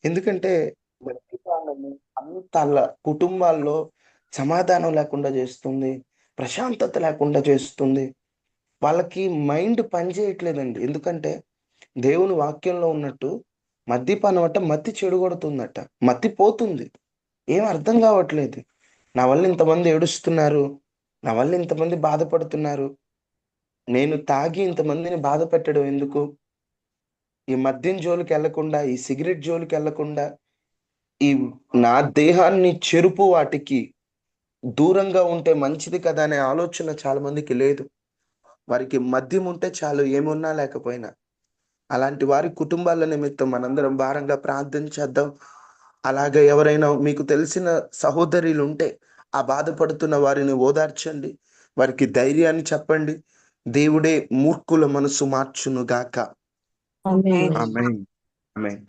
ఎందుకంటే మద్యపానము అంత కుటుంబాల్లో సమాధానం లేకుండా చేస్తుంది, ప్రశాంతత లేకుండా చేస్తుంది. వాళ్ళకి మైండ్ పని చేయట్లేదండి. ఎందుకంటే దేవుని వాక్యంలో ఉన్నట్టు మద్యపానం అట మత్తి చెడగొడుతుందట. మత్తి పోతుంది. ఏం అర్థం కావట్లేదు. నా వల్ల ఇంతమంది ఏడుస్తున్నారు. నా వల్ల ఇంతమంది బాధపడుతున్నారు. నేను తాగి ఇంతమందిని బాధ పెట్టడం ఎందుకు? ఈ మద్యం జోలికెళ్ళకుండా, ఈ సిగరెట్ జోలికెళ్ళకుండా, ఈ నా దేహాన్ని చెరుపు వాటికి దూరంగా ఉంటే మంచిది కదా అనే ఆలోచన చాలా మందికి లేదు. వారికి మద్యం ఉంటే చాలు ఏమున్నా లేకపోయినా. అలాంటి వారి కుటుంబాల నిమిత్తం మనందరం భారంగా ప్రార్థన చేద్దాం. అలాగే ఎవరైనా మీకు తెలిసిన సహోదరులుంటే, ఆ బాధపడుతున్న వారిని ఓదార్చండి. వారికి ధైర్యాన్ని చెప్పండి. దేవుడే మూర్ఖుల మనసు మార్చును గాక. ఆమేన్. ఆమేన్. ఆమేన్.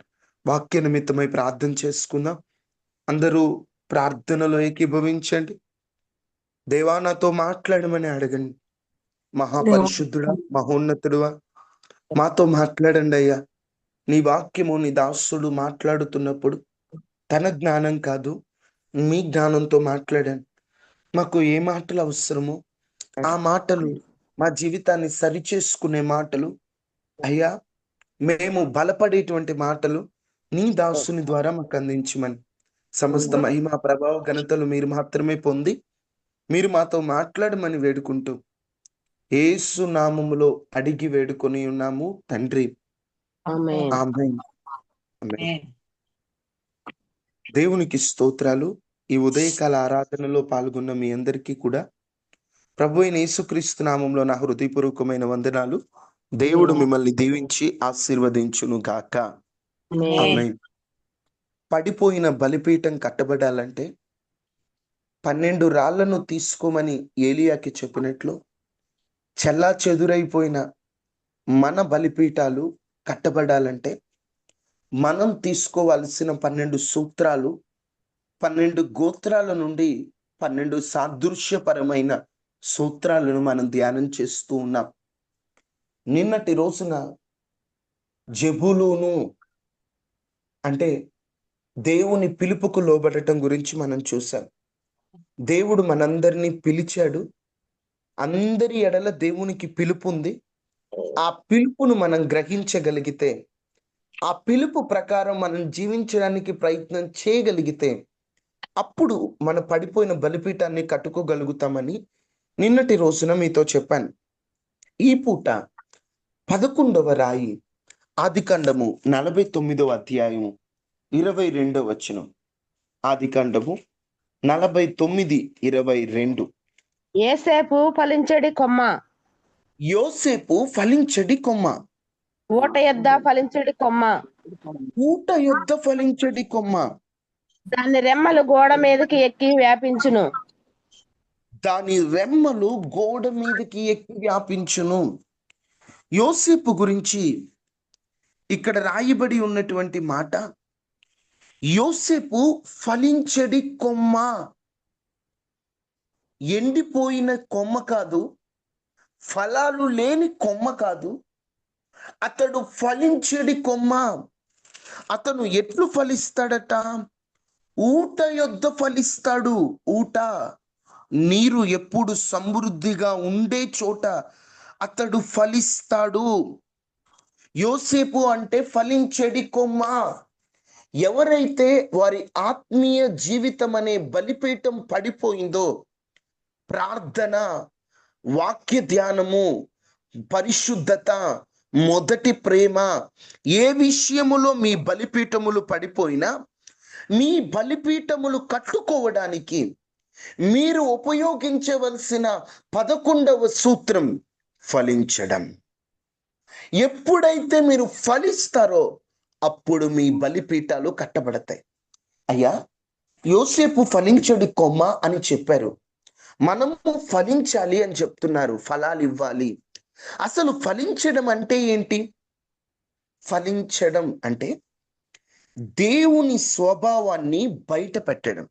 వాక్య నిమిత్తమై ప్రార్థన చేసుకుందాం. అందరూ ప్రార్థనలో ఏకీభవించండి. దేవా నాతో మాట్లాడమని అడగండి. మహాపరిశుద్ధుడా, మహోన్నతుడువా, మాతో మాట్లాడండి అయ్యా. నీ వాక్యము నీ దాసుడు మాట్లాడుతున్నప్పుడు తన జ్ఞానం కాదు, మీ జ్ఞానంతో మాట్లాడండి. మాకు ఏ మాటలు అవసరమో ఆ మాటలు మా జీవితాన్ని సరిచేసుకునే మాటలు అయ్యా, మేము బలపడేటువంటి మాటలు నీ దాసుని ద్వారా మాకు అందించమని, సమస్త మహిమ ప్రభావ ఘనతలు మీరు మాత్రమే పొంది మీరు మాతో మాట్లాడమని వేడుకుంటూ యేసు నామములో అడిగి వేడుకొని ఉన్నాము తండ్రి. ఆమేన్. ఆమేన్. ఆమేన్. దేవునికి స్తోత్రాలు. ఈ ఉదయకాల ఆరాధనలో పాల్గొన్న మీ అందరికీ కూడా ప్రభు అయిన యేసుక్రీస్తు నామంలో నా హృదయపూర్వకమైన వందనాలు. దేవుడు మిమ్మల్ని దీవించి ఆశీర్వదించును గాక. ఆమేన్. ఆమేన్. పడిపోయిన బలిపీఠం కట్టబడాలంటే 12 రాళ్లను తీసుకోమని ఏలియాకి చెప్పినట్లు చెల్లాచెదురైపోయిన మన బలిపీఠాలు కట్టబడాలంటే మనం తీసుకోవాల్సిన 12 సూత్రాలు, 12 గోత్రాల నుండి 12 సాదృశ్యపరమైన సూత్రాలను మనం ధ్యానం చేస్తూ ఉన్నాం. నిన్నటి రోజున జెబూలూను అంటే దేవుని పిలుపుకు లోబడటం గురించి మనం చూసాం. దేవుడు మనందరినీ పిలిచాడు. అందరి ఎడల దేవునికి పిలుపు ఉంది. ఆ పిలుపును మనం గ్రహించగలిగితే, ఆ పిలుపు ప్రకారం మనం జీవించడానికి ప్రయత్నం చేయగలిగితే, అప్పుడు మన పడిపోయిన బలిపీఠాన్ని కట్టుకోగలుగుతామని నిన్నటి రోజున మీతో చెప్పాను. ఈ పూట 11వ రాయి, ఆదికాండము 49వ అధ్యాయము 22వ వచనం. ఆదికాండము 49:22. యేసేపు ఫలించడి కొమ్మ, యోసేపు ఫలించడి కొమ్మ. ఊట యొద్ద ఫలించడి కొమ్మ, ఊట యొద్ద ఫలించడి కొమ్మ. దాని రెమ్మలు గోడ మీదకి ఎక్కి వ్యాపించును. దాని రెమ్మలు గోడ మీదకి ఎక్కి వ్యాపించును. యోసేపు గురించి ఇక్కడ రాయబడి ఉన్నటువంటి మాట, యోసేపు ఫలించడి కొమ్మ. ఎండిపోయిన కొమ్మ కాదు, ఫలాలు లేని కొమ్మ కాదు, అతడు ఫలించడి కొమ్మ. అతను ఎట్లు ఫలిస్తాడట? ఊట యొద్ద ఫలిస్తాడు. ఊట, నీరు ఎప్పుడు సమృద్ధిగా ఉండే చోట అతడు ఫలిస్తాడు. యోసేపు అంటే ఫలించడి కొమ్మ. ఎవరైతే వారి ఆత్మీయ జీవితం అనే బలిపీఠం పడిపోయిందో, ప్రార్థన, వాక్య ధ్యానము, పరిశుద్ధత, మొదటి ప్రేమ, ఏ విషయములో మీ బలిపీఠములు పడిపోయినా, మీ బలిపీఠములు కట్టుకోవడానికి మీరు ఉపయోగించవలసిన 11వ సూత్రం ఫలించడం. ఎప్పుడైతే మీరు ఫలిస్తారో అప్పుడు మీ బలిపీఠాలు కట్టబడతాయి. అయ్యా, యోసేపు ఫలించడి కొమ్మ అని చెప్పారు. మనము ఫలించాలి అని చెప్తున్నారు. ఫలాలు ఇవ్వాలి. అసలు ఫలించడం అంటే ఏంటి? ఫలించడం అంటే దేవుని స్వభావాన్ని బయట పెట్టడం.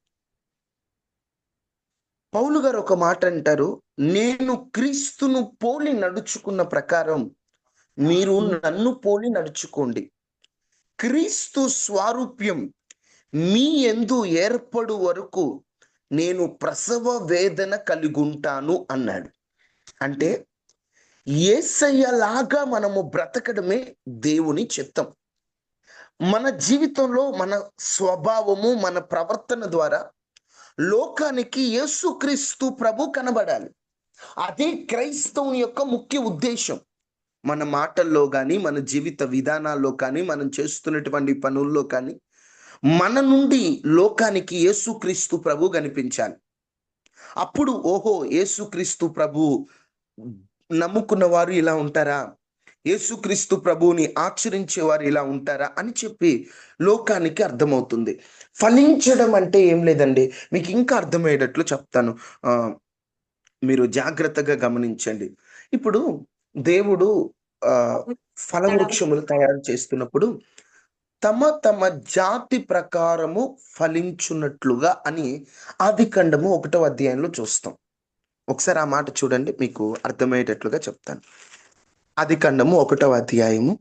పౌలు గారు ఒక మాట అంటారు, నేను క్రీస్తును పోలి నడుచుకున్న ప్రకారం మీరు నన్ను పోలి నడుచుకోండి. క్రీస్తు స్వారూప్యం మీ యందు ఏర్పడు వరకు నేను ప్రసవ వేదన కలిగుంటాను అన్నాడు. అంటే యేసయ్యలాగా మనము బ్రతకడమే దేవుని చిత్తం. మన జీవితంలో మన స్వభావము, మన ప్రవర్తన ద్వారా లోకానికి యేసుక్రీస్తు ప్రభు కనబడాలి. అదే క్రైస్తవుని యొక్క ముఖ్య ఉద్దేశం. మన మాటల్లో కానీ, మన జీవిత విధానాల్లో కానీ, మనం చేస్తున్నటువంటి పనుల్లో కానీ మన నుండి లోకానికి యేసుక్రీస్తు ప్రభు కనిపించాలి. అప్పుడు ఓహో, యేసుక్రీస్తు ప్రభు నమ్ముకున్న వారు ఇలా ఉంటారా, యేసుక్రీస్తు ప్రభువుని ఆచరించే వారు ఇలా ఉంటారా అని చెప్పి లోకానికి అర్థమవుతుంది. ఫలించడం అంటే ఏం లేదండి, మీకు ఇంకా అర్థమయ్యేటట్లు చెప్తాను. ఆ మీరు జాగ్రత్తగా గమనించండి. ఇప్పుడు దేవుడు ఆ ఫలవృక్షములు తయారు చేస్తున్నప్పుడు తమ తమ జాతి ప్రకారము ఫలించున్నట్లుగా అని ఆదికాండము 1వ అధ్యాయంలో చూస్తాం. ఒకసారి ఆ మాట చూడండి, మీకు అర్థమయ్యేటట్లుగా చెప్తాను. ఆదికాండము 1వ అధ్యాయము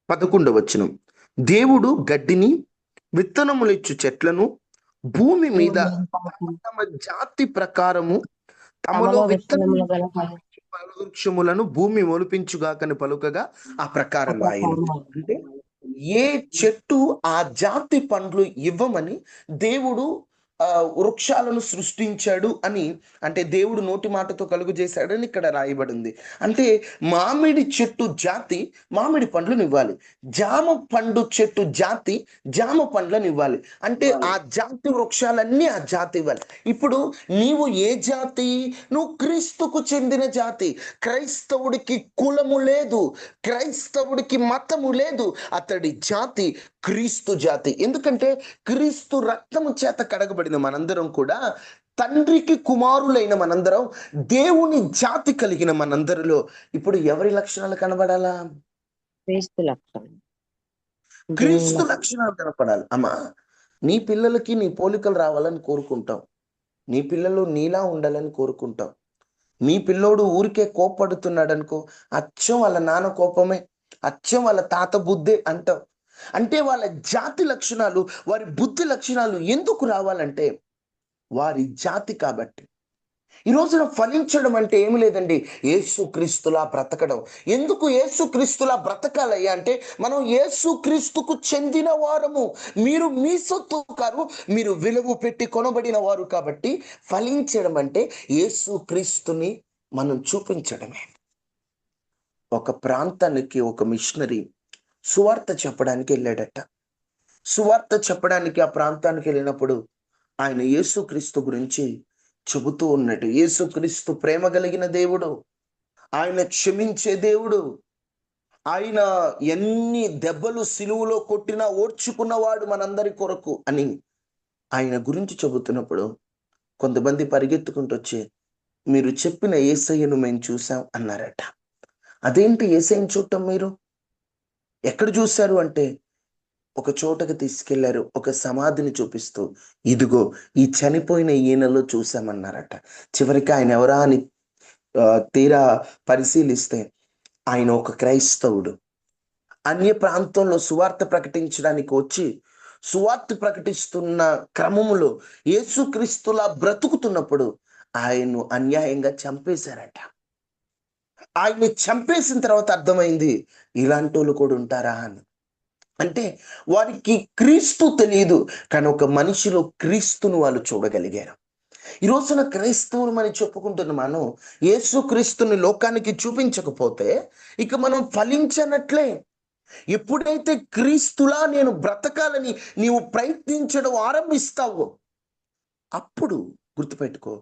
11వ వచనం. దేవుడు గడ్డిని, విత్తనములిచ్చు చెట్లను భూమి మీద తమ జాతి ప్రకారము తమలో విత్తనము ఫలవృక్షములను భూమి మొలిపించుగాకని పలుకగా ఆ ప్రకారం ఆయన. అంటే ఏ చెట్టు ఆ జాతి పండ్లు ఇవ్వమని దేవుడు వృక్షాలను సృష్టించాడు అని, అంటే దేవుడు నోటి మాటతో కలుగు చేశాడని ఇక్కడ రాయబడింది. అంటే మామిడి చెట్టు జాతి మామిడి పండ్లను ఇవ్వాలి, జామ పండు చెట్టు జాతి జామ పండ్లను ఇవ్వాలి. అంటే ఆ జాతి వృక్షాలన్నీ ఆ జాతి ఇవ్వాలి. ఇప్పుడు నీవు ఏ జాతి? నువ్వు క్రీస్తుకు చెందిన జాతి. క్రైస్తవుడికి కులము లేదు, క్రైస్తవుడికి మతము లేదు, అతడి జాతి క్రీస్తు జాతి. ఎందుకంటే క్రీస్తు రక్తము చేత కడగబడిన మనందరం కూడా, తండ్రికి కుమారులైన మనందరం, దేవుని జాతి కలిగిన మనందరిలో ఇప్పుడు ఎవరి లక్షణాలు కనబడాలా? క్రీస్తు లక్షణాలు కనపడాలి. అమ్మా, నీ పిల్లలకి నీ పోలికలు రావాలని కోరుకుంటాం, నీ పిల్లలు నీలా ఉండాలని కోరుకుంటాం. మీ పిల్లోడు ఊరికే కోప్పడుతున్నాడు అనుకో, అచ్చం వాళ్ళ నాన్న కోపమే, అచ్చం వాళ్ళ తాత బుద్ధి అంటాం. అంటే వాళ్ళ జాతి లక్షణాలు, వారి బుద్ధి లక్షణాలు ఎందుకు రావాలంటే వారి జాతి కాబట్టి. ఈ రోజున ఫలించడం అంటే ఏమి లేదండి, యేసుక్రీస్తులా బ్రతకడం. ఎందుకు యేసుక్రీస్తులా బ్రతకాలయ్యా అంటే, మనం యేసుక్రీస్తుకు చెందిన వారము. మీరు మీ సొత్తు కారు, మీరు విలువ పెట్టి కొనబడిన వారు. కాబట్టి ఫలించడం అంటే యేసుక్రీస్తుని మనం చూపించడమే. ఒక ప్రాంతానికి ఒక మిషనరీ సువార్త చెప్పడానికి వెళ్ళాడట. సువార్త చెప్పడానికి ఆ ప్రాంతానికి వెళ్ళినప్పుడు ఆయన యేసుక్రీస్తు గురించి చెబుతూ ఉన్నట్టు, యేసుక్రీస్తు ప్రేమ కలిగిన దేవుడు, ఆయన క్షమించే దేవుడు, ఆయన ఎన్ని దెబ్బలు సిలువలో కొట్టినా ఓర్చుకున్నవాడు మనందరి కొరకు అని ఆయన గురించి చెబుతున్నప్పుడు కొంతమంది పరిగెత్తుకుంటూ వచ్చి, మీరు చెప్పిన యేసయ్యను మేము చూసాం అన్నారట. అదేంటి యేసయ్యను చూడటం? మీరు ఎక్కడ చూశారు అంటే, ఒక చోటకి తీసుకెళ్లారు, ఒక సమాధిని చూపిస్తూ, ఇదిగో ఈ చనిపోయిన ఈయనలో చూసామన్నారట. చివరికి ఆయన ఎవరా అని తీరా పరిశీలిస్తే ఆయన ఒక క్రైస్తవుడు. అన్య ప్రాంతంలో సువార్త ప్రకటించడానికి వచ్చి సువార్త ప్రకటిస్తున్న క్రమములో యేసుక్రీస్తులా బ్రతుకుతున్నప్పుడు ఆయన్ను అన్యాయంగా చంపేశారట. ఆయన్ని చంపేసిన తర్వాత అర్థమైంది, ఇలాంటి వాళ్ళు కూడా ఉంటారా అని. అంటే వారికి క్రీస్తు తెలియదు, కానీ ఒక మనిషిలో క్రీస్తును వాళ్ళు చూడగలిగారు. ఈ రోజున క్రైస్తవులు మనం చెప్పుకుంటున్న మనం యేసు క్రీస్తుని లోకానికి చూపించకపోతే ఇక మనం ఫలించనట్లే. ఎప్పుడైతే క్రీస్తులా నేను బ్రతకాలని నీవు ప్రయత్నించడం ఆరంభిస్తావో, అప్పుడు గుర్తుపెట్టుకో,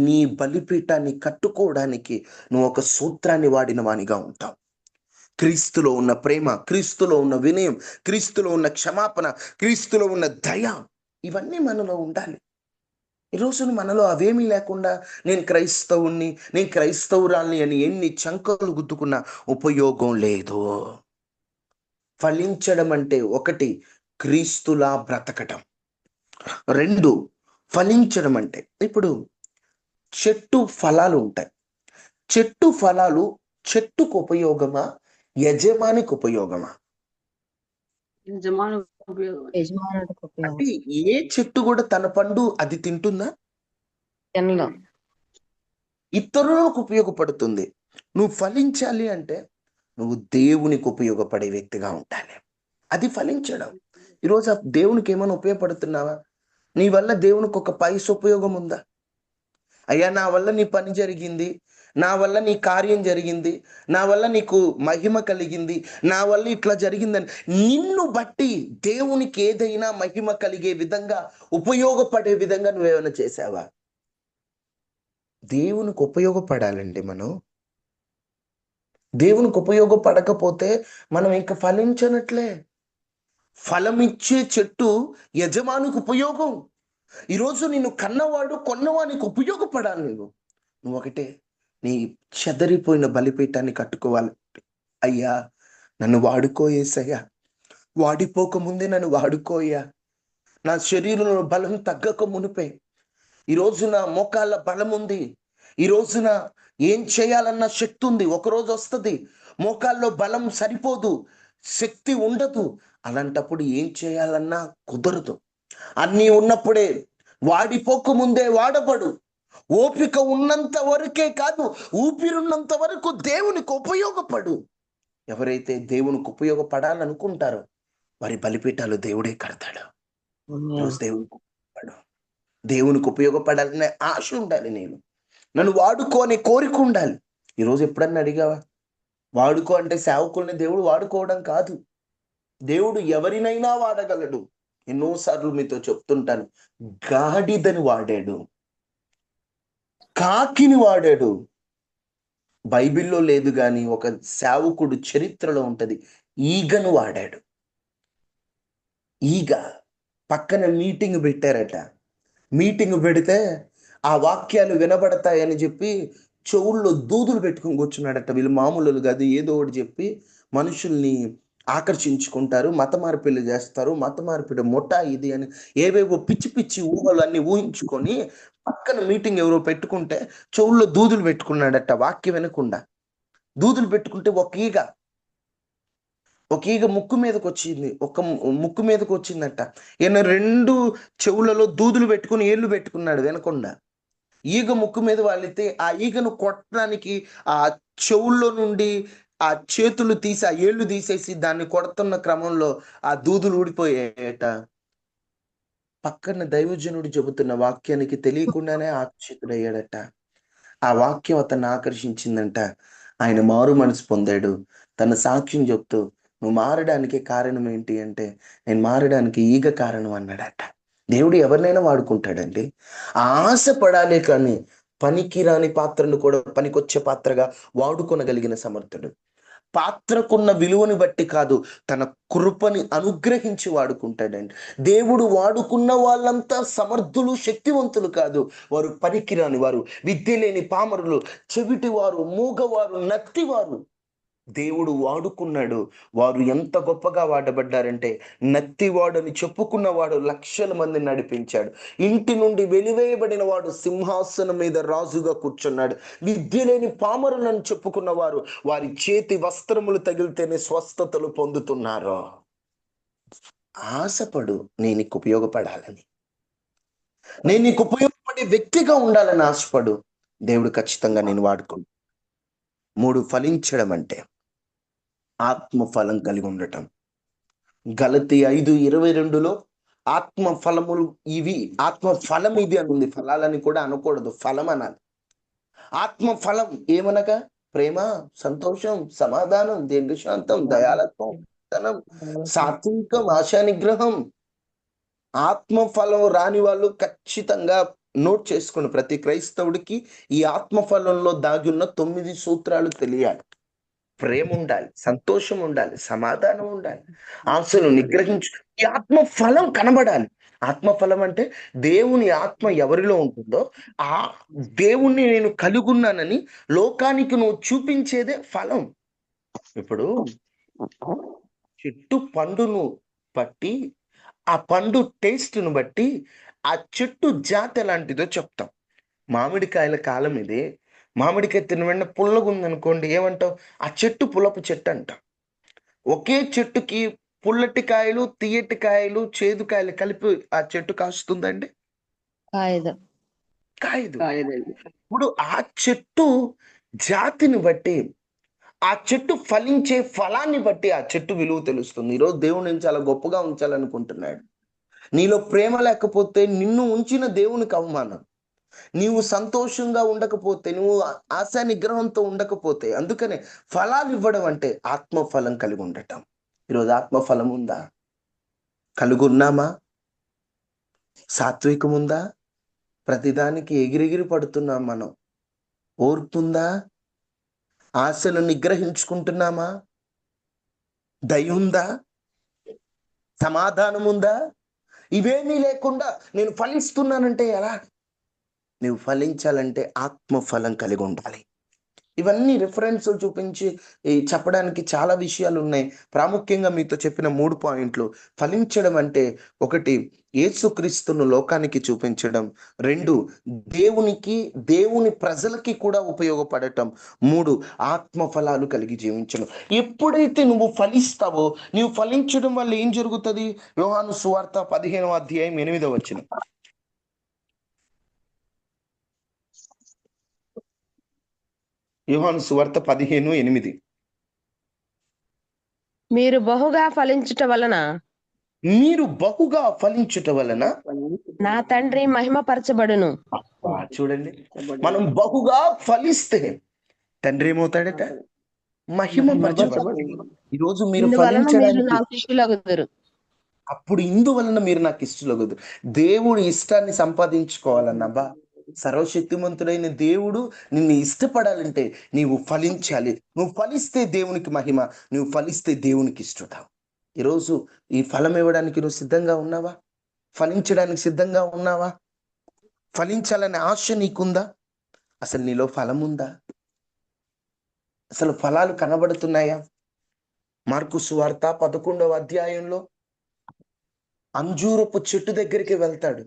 నీ బలిపీఠాన్ని కట్టుకోవడానికి నువ్వు ఒక సూత్రాన్ని వాడిన వానిగా ఉంటావు. క్రీస్తులో ఉన్న ప్రేమ, క్రీస్తులో ఉన్న వినయం, క్రీస్తులో ఉన్న క్షమాపణ, క్రీస్తులో ఉన్న దయ, ఇవన్నీ మనలో ఉండాలి. ఈ రోజున మనలో అవేమీ లేకుండా నేను క్రైస్తవుణ్ణి, నేను క్రైస్తవురాల్ని అని ఎన్ని చంకలు గుద్దుకున్నా ఉపయోగం లేదు. ఫలించడం అంటే ఒకటి, క్రీస్తులా బ్రతకటం. 2, ఫలించడం అంటే ఇప్పుడు చెట్టు ఫలాలు ఉంటాయి. చెట్టు ఫలాలు చెట్టుకు ఉపయోగమా, యజమానికి ఉపయోగమా? యజమానుడికి ఉపయోగం. అంటే ఏ చెట్టు కూడా తన పండు అది తింటుందా? తినలో ఇతరులకు ఉపయోగపడుతుంది. నువ్వు ఫలించాలి అంటే నువ్వు దేవునికి ఉపయోగపడే వ్యక్తిగా ఉండాలి. అది ఫలించడం. ఈరోజు ఆ దేవునికి ఏమైనా ఉపయోగపడుతున్నావా? నీ వల్ల దేవునికి ఒక పైస ఉపయోగం ఉందా? అయ్యా, నా వల్ల నీ పని జరిగింది, నా వల్ల నీ కార్యం జరిగింది, నా వల్ల నీకు మహిమ కలిగింది, నా వల్ల ఇట్లా జరిగిందని నిన్ను బట్టి దేవునికి ఏదైనా మహిమ కలిగే విధంగా, ఉపయోగపడే విధంగా నువ్వేమైనా చేసావా? దేవునికి ఉపయోగపడాలండి మనం. దేవునికి ఉపయోగపడకపోతే మనం ఇంకా ఫలించనట్లే. ఫలమిచ్చే చెట్టు యజమానికి ఉపయోగం. ఈరోజు నిన్ను కన్నవాడు కొన్నవానికి ఉపయోగపడాలి. నువ్వు ఒకటే, నీ చెదరిపోయిన బలిపీఠాన్ని కట్టుకోవాలి. అయ్యా, నన్ను వాడుకో యేసయ్యా, వాడిపోకముందే నన్ను వాడుకోయ్యా. నా శరీరంలో బలం తగ్గక మునిపే ఈ రోజున మోకాళ్ళ బలం ఉంది, ఈ రోజున ఏం చేయాలన్న శక్తి ఉంది. ఒకరోజు వస్తుంది, మోకాల్లో బలం సరిపోదు, శక్తి ఉండదు. అలాంటప్పుడు ఏం చేయాలన్నా కుదరదు. అన్నీ ఉన్నప్పుడే, వాడిపోకముందే వాడబడు. ఓపిక ఉన్నంత వరకే కాదు, ఊపిరున్నంత వరకు దేవునికి ఉపయోగపడు. ఎవరైతే దేవునికి ఉపయోగపడాలనుకుంటారో వారి బలిపీఠాలు దేవుడే కడతాడు. ఈరోజు దేవునికి ఉపయోగపడాలనే ఆశ ఉండాలి. నన్ను వాడుకో అనే కోరిక ఉండాలి. ఈరోజు ఎప్పుడన్నా అడిగావా? వాడుకో అంటే సేవకుల్ని దేవుడు వాడుకోవడం కాదు. దేవుడు ఎవరినైనా వాడగలడు. ఎన్నోసార్లు మీతో చెప్తుంటాను, గాడిదని వాడాడు, కాకిని వాడాడు. బైబిల్లో లేదు కానీ ఒక సేవకుడు చరిత్రలో ఉంటది, ఈగను వాడాడు. ఈగ పక్కన మీటింగ్ పెట్టారట. మీటింగ్ పెడితే ఆ వాక్యాలు వినబడతాయని చెప్పి చెవుల్లో దూదులు పెట్టుకుని కూర్చున్నాడట. వీళ్ళు మామూలు కాదు, ఏదో ఒకటి చెప్పి మనుషుల్ని ఆకర్షించుకుంటారు, మత మార్పిడి చేస్తారు, మత మార్పిడి ముఠా ఇది అని ఏవేవో పిచ్చి పిచ్చి ఊహలు అన్ని ఊహించుకొని పక్కన మీటింగ్ ఎవరో పెట్టుకుంటే చెవుల్లో దూదులు పెట్టుకున్నాడట. వాక్యం వినకుండా దూదులు పెట్టుకుంటే ఒక ఈగ ముక్కు మీదకి వచ్చింది, ముక్కు మీదకి వచ్చిందట. ఈయన 2 చెవులలో దూదులు పెట్టుకుని ఏళ్ళు పెట్టుకున్నాడు వినకుండా. ఈగ ముక్కు మీద వాలితే ఆ ఈగను కొట్టడానికి ఆ చెవుల్లో నుండి ఆ చేతులు తీసి ఆ ఏళ్ళు తీసేసి దాన్ని కొడుతున్న క్రమంలో ఆ దూదులు ఊడిపోయాయట. పక్కన దైవజనుడు చెబుతున్న వాక్యానికి తెలియకుండానే ఆకర్షితుడయ్యాడట. ఆ వాక్యం అతన్ని ఆకర్షించిందంట. ఆయన మారు మనసు పొందాడు. తన సాక్ష్యం చెప్తూ, నువ్వు మారడానికి కారణం ఏంటి అంటే, నేను మారడానికి ఈగ కారణం అన్నాడట. దేవుడు ఎవరినైనా వాడుకుంటాడండి. ఆశపడాలే కానీ పనికిరాని పాత్రను కూడా పనికొచ్చే పాత్రగా వాడుకొనగలిగిన సమర్థుడు. పాత్రకున్న విలువని బట్టి కాదు, తన కృపని అనుగ్రహించి వాడుకుంటాడండి. దేవుడు వాడుకున్న వాళ్ళంతా సమర్థులు, శక్తివంతులు కాదు. వారు పనికిరాని వారు, విద్య లేని పామరులు, చెవిటివారు, మూగవారు, నత్తివారు. దేవుడు వాడుకున్నాడు. వారు ఎంత గొప్పగా వాడబడ్డారంటే, నత్తివాడని చెప్పుకున్నవాడు లక్షల మందిని నడిపించాడు. ఇంటి నుండి వెలివేయబడిన వాడు సింహాసనం మీద రాజుగా కూర్చున్నాడు. విద్య లేని పామరులను చెప్పుకున్నవారు వారి చేతి వస్త్రములు తగిలితేనే స్వస్థతలు పొందుతున్నారు. ఆశపడు, నేను నీకు ఉపయోగపడాలని, నేను నీకు ఉపయోగపడే వ్యక్తిగా ఉండాలని ఆశపడు. దేవుడు ఖచ్చితంగా నేను వాడుకుంటాడు. 3 ఫలించడం అంటే ఆత్మ ఫలం కలిగి ఉండటం. గలతీ 5:22లో ఆత్మ ఫలములు ఇవి, ఆత్మ ఫలం ఇది అని ఉంది. ఫలాలని కూడా అనకూడదు, ఫలం అనాలి. ఆత్మ ఫలం ఏమనగా ప్రేమ, సంతోషం, సమాధానం, దీర్ఘశాంతం, దయాలత్వం, ధనం, సాత్వికం, ఆశా నిగ్రహం. ఆత్మ ఫలం రాని వాళ్ళు ఖచ్చితంగా నోట్ చేసుకోండి. ప్రతి క్రైస్తవుడికి ఈ ఆత్మ ఫలంలో దాగి ఉన్న 9 సూత్రాలు తెలియాలి. ప్రేమ ఉండాలి, సంతోషం ఉండాలి, సమాధానం ఉండాలి, ఆశలు నిగ్రహించు. ఈ ఆత్మ ఫలం కనబడాలి. ఆత్మ ఫలం అంటే దేవుని ఆత్మ ఎవరిలో ఉంటుందో ఆ దేవుణ్ణి నేను కలిగున్నానని లోకానికి నువ్వు చూపించేదే ఫలం. ఇప్పుడు చెట్టు పండును బట్టి, ఆ పండు టేస్ట్ను బట్టి ఆ చెట్టు జాతి ఎలాంటిదో చెప్తాం. మామిడికాయల కాలం ఇది, మామిడికాయ తిన్న వెంటనే పుల్లగా ఉందనుకోండి, ఏమంటావు? ఆ చెట్టు పుల్లపు చెట్టు అంట. ఒకే చెట్టుకి పుల్లటి కాయలు, తియ్యటి కాయలు, చేదు కాయలు కలిపి ఆ చెట్టు కాస్తుందండి? కాయదు. కాయదు. కాయదండి. ఇప్పుడు ఆ చెట్టు జాతిని బట్టి, ఆ చెట్టు ఫలించే ఫలాన్ని బట్టి ఆ చెట్టు విలువ తెలుస్తుంది. ఈరోజు దేవుడు నేను చాలా గొప్పగా ఉంచాలనుకుంటున్నాడు. నీలో ప్రేమ లేకపోతే నిన్ను ఉంచిన దేవునికి అవమానం. నీవు సంతోషంగా ఉండకపోతే, నువ్వు ఆశా నిగ్రహంతో ఉండకపోతే, అందుకనే ఫలాలు ఇవ్వడం అంటే ఆత్మఫలం కలిగి ఉండటం. ఈరోజు ఆత్మఫలం ఉందా? కలుగున్నామా? సాత్వికం ఉందా? ప్రతిదానికి ఎగిరెగిరి పడుతున్నాం మనం. ఓర్పుందా? ఆశను నిగ్రహించుకుంటున్నామా? దయ ఉందా? సమాధానం ఉందా? ఇవేమీ లేకుండా నేను ఫలిస్తున్నానంటే ఎలా? నువ్వు ఫలించాలంటే ఆత్మఫలం కలిగి ఉండాలి. ఇవన్నీ రిఫరెన్స్ చూపించి చెప్పడానికి చాలా విషయాలు ఉన్నాయి. ప్రాముఖ్యంగా మీతో చెప్పిన 3 పాయింట్లు. ఫలించడం అంటే 1, యేసుక్రీస్తును లోకానికి చూపించడం. 2, దేవుని ప్రజలకి కూడా ఉపయోగపడటం. 3, ఆత్మ ఫలాలు కలిగి జీవించడం. ఎప్పుడైతే నువ్వు ఫలిస్తావో, నీవు ఫలించడం వల్ల ఏం జరుగుతుంది? యోహాను సువార్త 15వ అధ్యాయం 8వ వచనం. యోహాను సువార్త 15:8. మీరు బహుగా ఫలించుట వలన మీరు బహుగా ఫలించుట వలన నా తండ్రి మహిమపరచబడును. చూడండి, మనం బహుగా ఫలిస్తే తండ్రి ఏమవుతాడట? మహిమపరచబడతాడు. ఈరోజు మీరు ఇందువలన మీరు ఫలించడానికి నా శిష్యులగుదురు. అప్పుడు ఇందువలన మీరు నాకు ఇష్టలగదు. దేవుడు ఇష్టాన్ని సంపాదించుకోవాలన్నబ్బా, సర్వశక్తిమంతుడైన దేవుడు నిన్ను ఇష్టపడాలంటే నీవు ఫలించాలి. నువ్వు ఫలిస్తే దేవునికి మహిమ, నువ్వు ఫలిస్తే దేవునికి ఇష్టత. ఈరోజు ఈ ఫలం ఇవ్వడానికి నువ్వు సిద్ధంగా ఉన్నావా? ఫలించడానికి సిద్ధంగా ఉన్నావా? ఫలించాలనే ఆశ నీకుందా? అసలు నీలో ఫలం ఉందా? అసలు ఫలాలు కనబడుతున్నాయా? మార్కు సువార్త 11వ అధ్యాయంలో అంజూరపు చెట్టు దగ్గరికి వెళ్తాడు.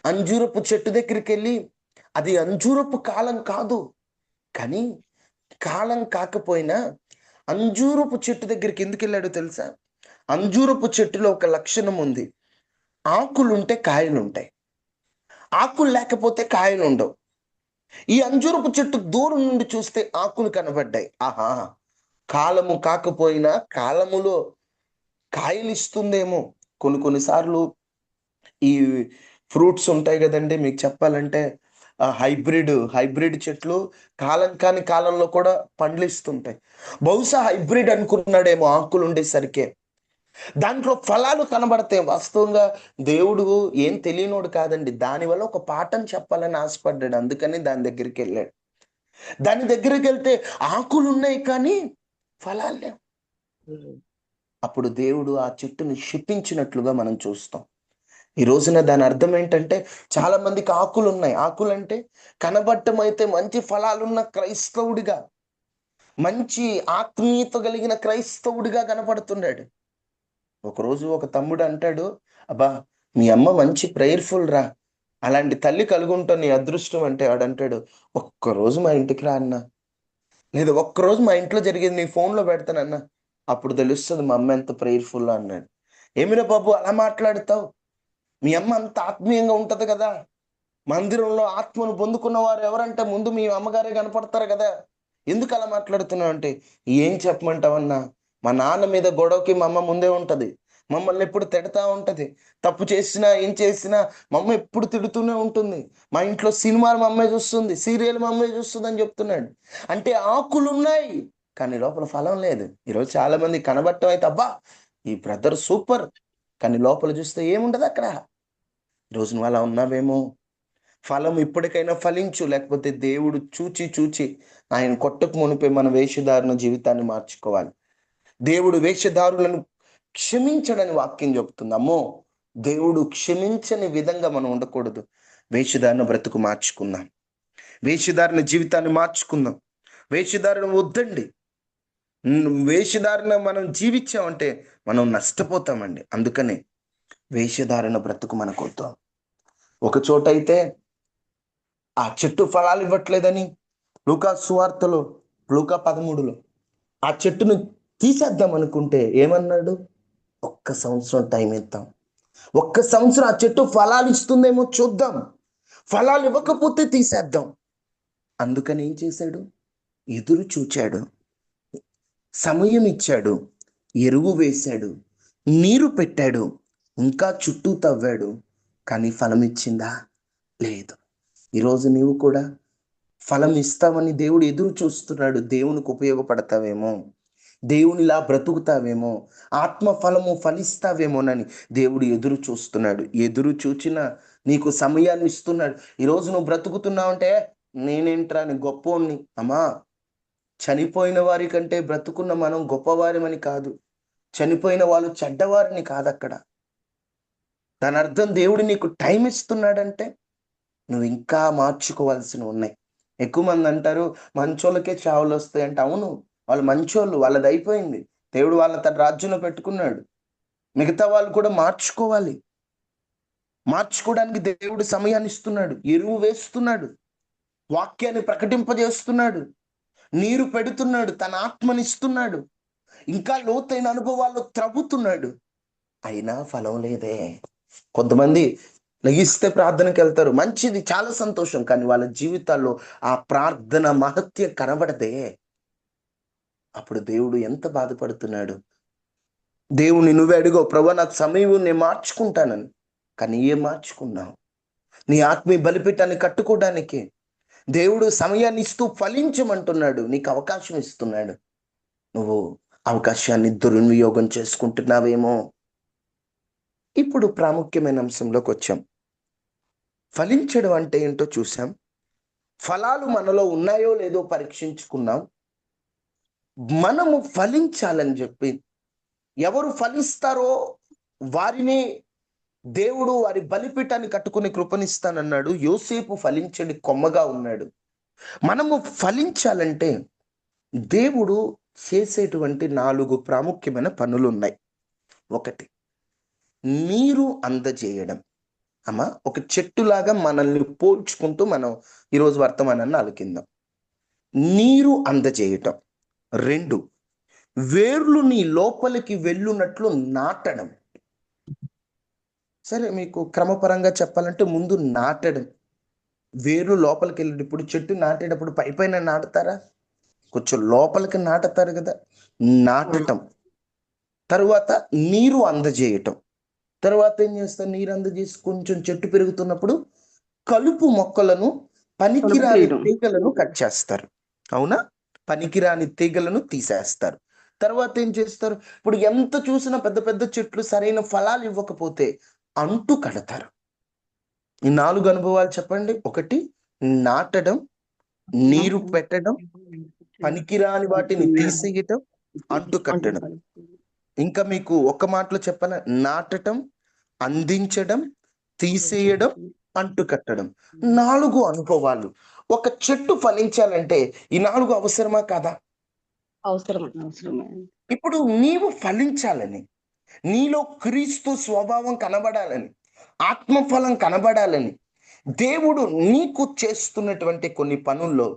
అంజూరపు చెట్టు దగ్గరికి వెళ్ళి, అది అంజూరపు కాలం కాదు, కానీ కాలం కాకపోయినా అంజూరపు చెట్టు దగ్గరికి ఎందుకు వెళ్ళాడో తెలుసా? అంజూరపు చెట్టులో ఒక లక్షణం ఉంది. ఆకులుంటే కాయలు ఉంటాయి, ఆకులు లేకపోతే కాయలు ఉండవు. ఈ అంజూరపు చెట్టు దూరం నుండి చూస్తే ఆకులు కనబడ్డాయి. ఆహా, కాలము కాకపోయినా కాలములో కాయలు ఇస్తుందేమో. కొన్నిసార్లు ఈ ఫ్రూట్స్ ఉంటాయి కదండి, మీకు చెప్పాలంటే హైబ్రిడ్ చెట్లు కాలం కాని కాలంలో కూడా పండ్లు ఇస్తుంటాయి. బహుశా హైబ్రిడ్ అనుకున్నాడేమో ఆకులు ఉండేసరికే. దాంట్లో ఫలాలు కనబడతాయి. వాస్తవంగా దేవుడు ఏం తెలియనోడు కాదండి. దానివల్ల ఒక పాఠం చెప్పాలని ఆశపడ్డాడు, అందుకని దాని దగ్గరికి వెళ్ళాడు. దాని దగ్గరికి వెళ్తే ఆకులు ఉన్నాయి కానీ ఫలాలు లేవు. అప్పుడు దేవుడు ఆ చెట్టుని శపించినట్లుగా మనం చూస్తాం. ఈ రోజున దాని అర్థం ఏంటంటే, చాలా మందికి ఆకులు ఉన్నాయి. ఆకులు అంటే కనబడటం అయితే మంచి ఫలాలున్న క్రైస్తవుడిగా, మంచి ఆత్మీయత కలిగిన క్రైస్తవుడిగా కనపడుతున్నాడు. ఒకరోజు ఒక తమ్ముడు అంటాడు, అబ్బా మీ అమ్మ మంచి ప్రేయర్ఫుల్ రా, అలాంటి తల్లి కలుగుంటావు, నీ అదృష్టం. అంటే వాడంటాడు, ఒక్కరోజు మా ఇంటికి రా అన్న, లేదా ఒక్కరోజు మా ఇంట్లో జరిగేది నీ ఫోన్లో పెడతానన్నా, అప్పుడు తెలుస్తుంది మా అమ్మ ఎంత ప్రేయర్ఫుల్ అన్నాడు. ఏమిరా బాబు అలా మాట్లాడతావు? మీ అమ్మ అంత ఆత్మీయంగా ఉంటది కదా. మందిరంలో ఆత్మను పొందుకున్న వారు ఎవరంటే ముందు మీ అమ్మగారే కనపడతారు కదా. ఎందుకు అలా మాట్లాడుతున్నావు అంటే, ఏం చెప్పమంటావన్నా, మా నాన్న మీద గొడవకి మా అమ్మ ముందే ఉంటది. మమ్మల్ని ఎప్పుడు తిడతా ఉంటది. తప్పు చేసినా ఏం చేసినా మా అమ్మ ఎప్పుడు తిడుతూనే ఉంటుంది. మా ఇంట్లో సినిమాలు మా అమ్మే చూస్తుంది, సీరియల్ మా అమ్మే చూస్తుంది అని చెప్తున్నాడు. అంటే ఆకులు ఉన్నాయి కానీ లోపల ఫలం లేదు. ఈరోజు చాలా మంది కనబడటం అయితే, అబ్బా ఈ బ్రదర్ సూపర్, కానీ లోపల చూస్తే ఏముండదు అక్కడ. ఈరోజు నువ్వు అలా ఉన్నావేమో. ఫలం ఇప్పటికైనా ఫలించు, లేకపోతే దేవుడు చూచి ఆయన కొట్టకు మునిపే మన వేషధారణ జీవితాన్ని మార్చుకోవాలి. దేవుడు వేషధారులను క్షమించడని వాక్యం చెప్తుంది. అమ్మో, దేవుడు క్షమించని విధంగా మనం ఉండకూడదు. వేషధారణ బ్రతుకు మార్చుకుందాం, వేషధారణ జీవితాన్ని మార్చుకుందాం. వేషధారణ వద్దండి. వేషధారణ మనం జీవించామంటే మనం నష్టపోతామండి. అందుకనే వేషధారణ బ్రతుకు మనకు వద్దు. ఒక చోట అయితే ఆ చెట్టు ఫలాలు ఇవ్వట్లేదని లూకా సువార్తలో లూకా 13లో ఆ చెట్టును తీసేద్దాం అనుకుంటే ఏమన్నాడు? 1 సంవత్సరం టైం ఇద్దాం, 1 సంవత్సరం ఆ చెట్టు ఫలాలు ఇస్తుందేమో చూద్దాం, ఫలాలు ఇవ్వకపోతే తీసేద్దాం. అందుకని ఏం చేశాడు? ఎదురు చూచాడు, సమయం ఇచ్చాడు, ఎరువు వేశాడు, నీరు పెట్టాడు, ఇంకా చుట్టూ తవ్వాడు. కానీ ఫలం ఇచ్చిందా? లేదు. ఈరోజు నీవు కూడా ఫలం ఇస్తామని దేవుడు ఎదురు చూస్తున్నాడు. దేవునికి ఉపయోగపడతావేమో, దేవునిలా బ్రతుకుతావేమో, ఆత్మ ఫలము ఫలిస్తావేమోనని దేవుడు ఎదురు చూస్తున్నాడు. ఎదురు చూచిన నీకు సమయాన్ని ఇస్తున్నాడు. ఈరోజు నువ్వు బ్రతుకుతున్నావంటే నేనేంట్రా అని గొప్పోణ్ణి. అమ్మా, చనిపోయిన వారి కంటే బ్రతుకున్న మనం గొప్పవారిమని కాదు, చనిపోయిన వాళ్ళు చెడ్డవారిని కాదు అక్కడ. దాని అర్థం దేవుడు నీకు టైం ఇస్తున్నాడంటే నువ్వు ఇంకా మార్చుకోవాల్సినవి ఉన్నాయి. ఎక్కువ మంది అంటారు మంచోళ్ళకే చావులు వస్తాయంటే, అవును, వాళ్ళు మంచోళ్ళు, వాళ్ళది అయిపోయింది, దేవుడు వాళ్ళ తన రాజ్యంలో పెట్టుకున్నాడు. మిగతా వాళ్ళు కూడా మార్చుకోవాలి. మార్చుకోవడానికి దేవుడు సమయాన్ని ఇస్తున్నాడు, ఎరువు వేస్తున్నాడు, వాక్యాన్ని ప్రకటింపజేస్తున్నాడు, నీరు పెడుతున్నాడు, తన ఆత్మనిస్తున్నాడు, ఇంకా లోతైన అనుభవాల్లో త్రవ్వుతున్నాడు. అయినా ఫలం లేదే. కొంతమంది లెగిస్తే ప్రార్థనకి వెళ్తారు, మంచిది, చాలా సంతోషం, కానీ వాళ్ళ జీవితాల్లో ఆ ప్రార్థన మహత్యం కనబడదే. అప్పుడు దేవుడు ఎంత బాధపడుతున్నాడు. దేవుని నువ్వే అడిగో, ప్రభు నాకు సమయం నేను మార్చుకుంటానని. కానీ ఏం మార్చుకున్నావు? నీ ఆత్మీయ బలిపీఠాన్ని కట్టుకోవడానికి దేవుడు సమయాన్ని ఇస్తూ ఫలించమంటున్నాడు, నీకు అవకాశం ఇస్తున్నాడు. నువ్వు అవకాశాన్ని దుర్వినియోగం చేసుకుంటున్నావేమో. ఇప్పుడు ప్రాముఖ్యమైన అంశంలోకి వచ్చాం. ఫలించడం అంటే ఏంటో చూసాం, ఫలాలు మనలో ఉన్నాయో లేదో పరీక్షించుకున్నాం. మనము ఫలించాలని చెప్పి ఎవరు ఫలిస్తారో వారిని దేవుడు వారి బలిపీఠాన్ని కట్టుకుని కృపనిస్తానన్నాడు. యోసేపు ఫలించని కొమ్మగా ఉన్నాడు. మనము ఫలించాలంటే దేవుడు చేసేటువంటి 4 ప్రాముఖ్యమైన పనులు ఉన్నాయి. 1, నీరు అందజేయడం. అమ్మా, ఒక చెట్టులాగా మనల్ని పోల్చుకుంటూ మనం ఈరోజు వర్తమానాన్ని ఆలకిందాం. నీరు అందజేయటం. 2, వేర్లు నీ లోపలికి వెళ్ళునట్లు నాటడం. సరే, మీకు క్రమపరంగా చెప్పాలంటే ముందు నాటడం. వేర్లు లోపలికి వెళ్ళి, ఇప్పుడు చెట్టు నాటేటప్పుడు పైన నాటుతారా? కొంచెం లోపలికి నాటుతారు కదా, నాటటం. తరువాత నీరు అందజేయటం. తర్వాత ఏం చేస్తారు? నీరు అందజేసి కొంచెం చెట్టు పెరుగుతున్నప్పుడు కలుపు మొక్కలను, పనికిరాని తీగలను కట్ చేస్తారు. అవునా? పనికిరాని తీగలను తీసేస్తారు. తర్వాత ఏం చేస్తారు? ఇప్పుడు ఎంత చూసినా పెద్ద పెద్ద చెట్లు సరైన ఫలాలు ఇవ్వకపోతే అంటు కడతారు. ఈ 4 అనుభవాలు చెప్పండి. 1, నాటడం, నీరు పెట్టడం, పనికిరాని వాటిని తీసేయటం, అంటు కట్టడం. ఇంకా మీకు ఒక మాటలో చెప్పాల, నాటడం, అందించడం, తీసేయడం, అంటు కట్టడం. 4 అనుభవాలు. ఒక చెట్టు ఫలించాలంటే ఈ 4 అవసరమా కాదా? అవసరమే. ఇప్పుడు నీవు ఫలించాలని, నీలో క్రీస్తు స్వభావం కనబడాలని, ఆత్మఫలం కనబడాలని దేవుడు నీకు చేస్తున్నటువంటి కొన్ని పనుల్లో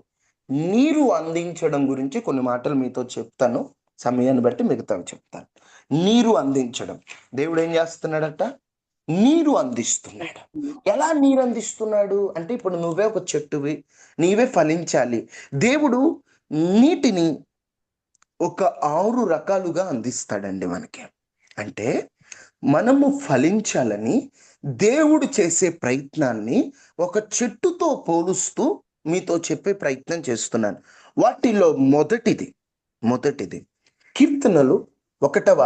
నీరు అందించడం గురించి కొన్ని మాటలు మీతో చెప్తాను. సమయాన్ని బట్టి మిగతావి చెప్తాను. నీరు అందించడం. దేవుడు ఏం చేస్తున్నాడట? నీరు అందిస్తున్నాడు. ఎలా నీరు అందిస్తున్నాడు అంటే, ఇప్పుడు నువ్వే ఒక చెట్టువి, నీవే ఫలించాలి. దేవుడు నీటిని ఒక 6 రకాలుగా అందిస్తాడండి మనకి. అంటే మనము ఫలించాలని దేవుడు చేసే ప్రయత్నాన్ని ఒక చెట్టుతో పోలుస్తూ మీతో చెప్పే ప్రయత్నం చేస్తున్నాను. వాటిలో మొదటిది కీర్తనలు 1వ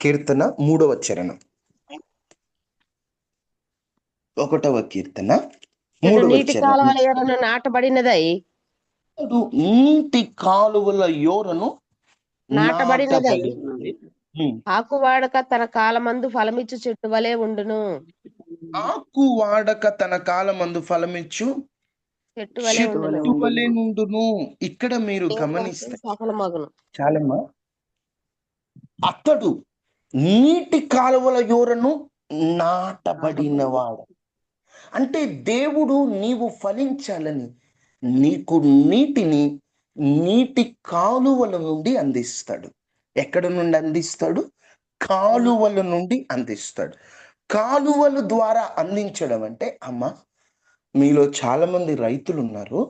కీర్తన 3వ చరణం. 1వ కీర్తన 3వ నీటి చరణం. కాలువల యొరను నాటబడినదై, నీటి కాలువల యోరను నాటబడినదై నాటబడినది. ఆకు వాడక తన కాలమందు ఫలమిచ్చు చెట్టు వలె ఉండును. ఆకు వాడక తన కాలమందు ఫలమిచ్చు చెట్టు వలె ఉండును. చెట్టు వలె నుండును. ఇక్కడ మీరు ఇంకొకటి గమనిస్తే సఫల మగును. చాలమ్మా, అతడు నీటి కాలువల యోరను నాటబడినవాడు. అంటే దేవుడు నీవు ఫలించాలని నీకు నీటిని నీటి కాలువల నుండి అందిస్తాడు. ఎక్కడ నుండి అందిస్తాడు? కాలువల నుండి అందిస్తాడు. కాలువల ద్వారా అందించడం అంటే, అమ్మ, మీలో చాలా మంది రైతులు ఉన్నారు.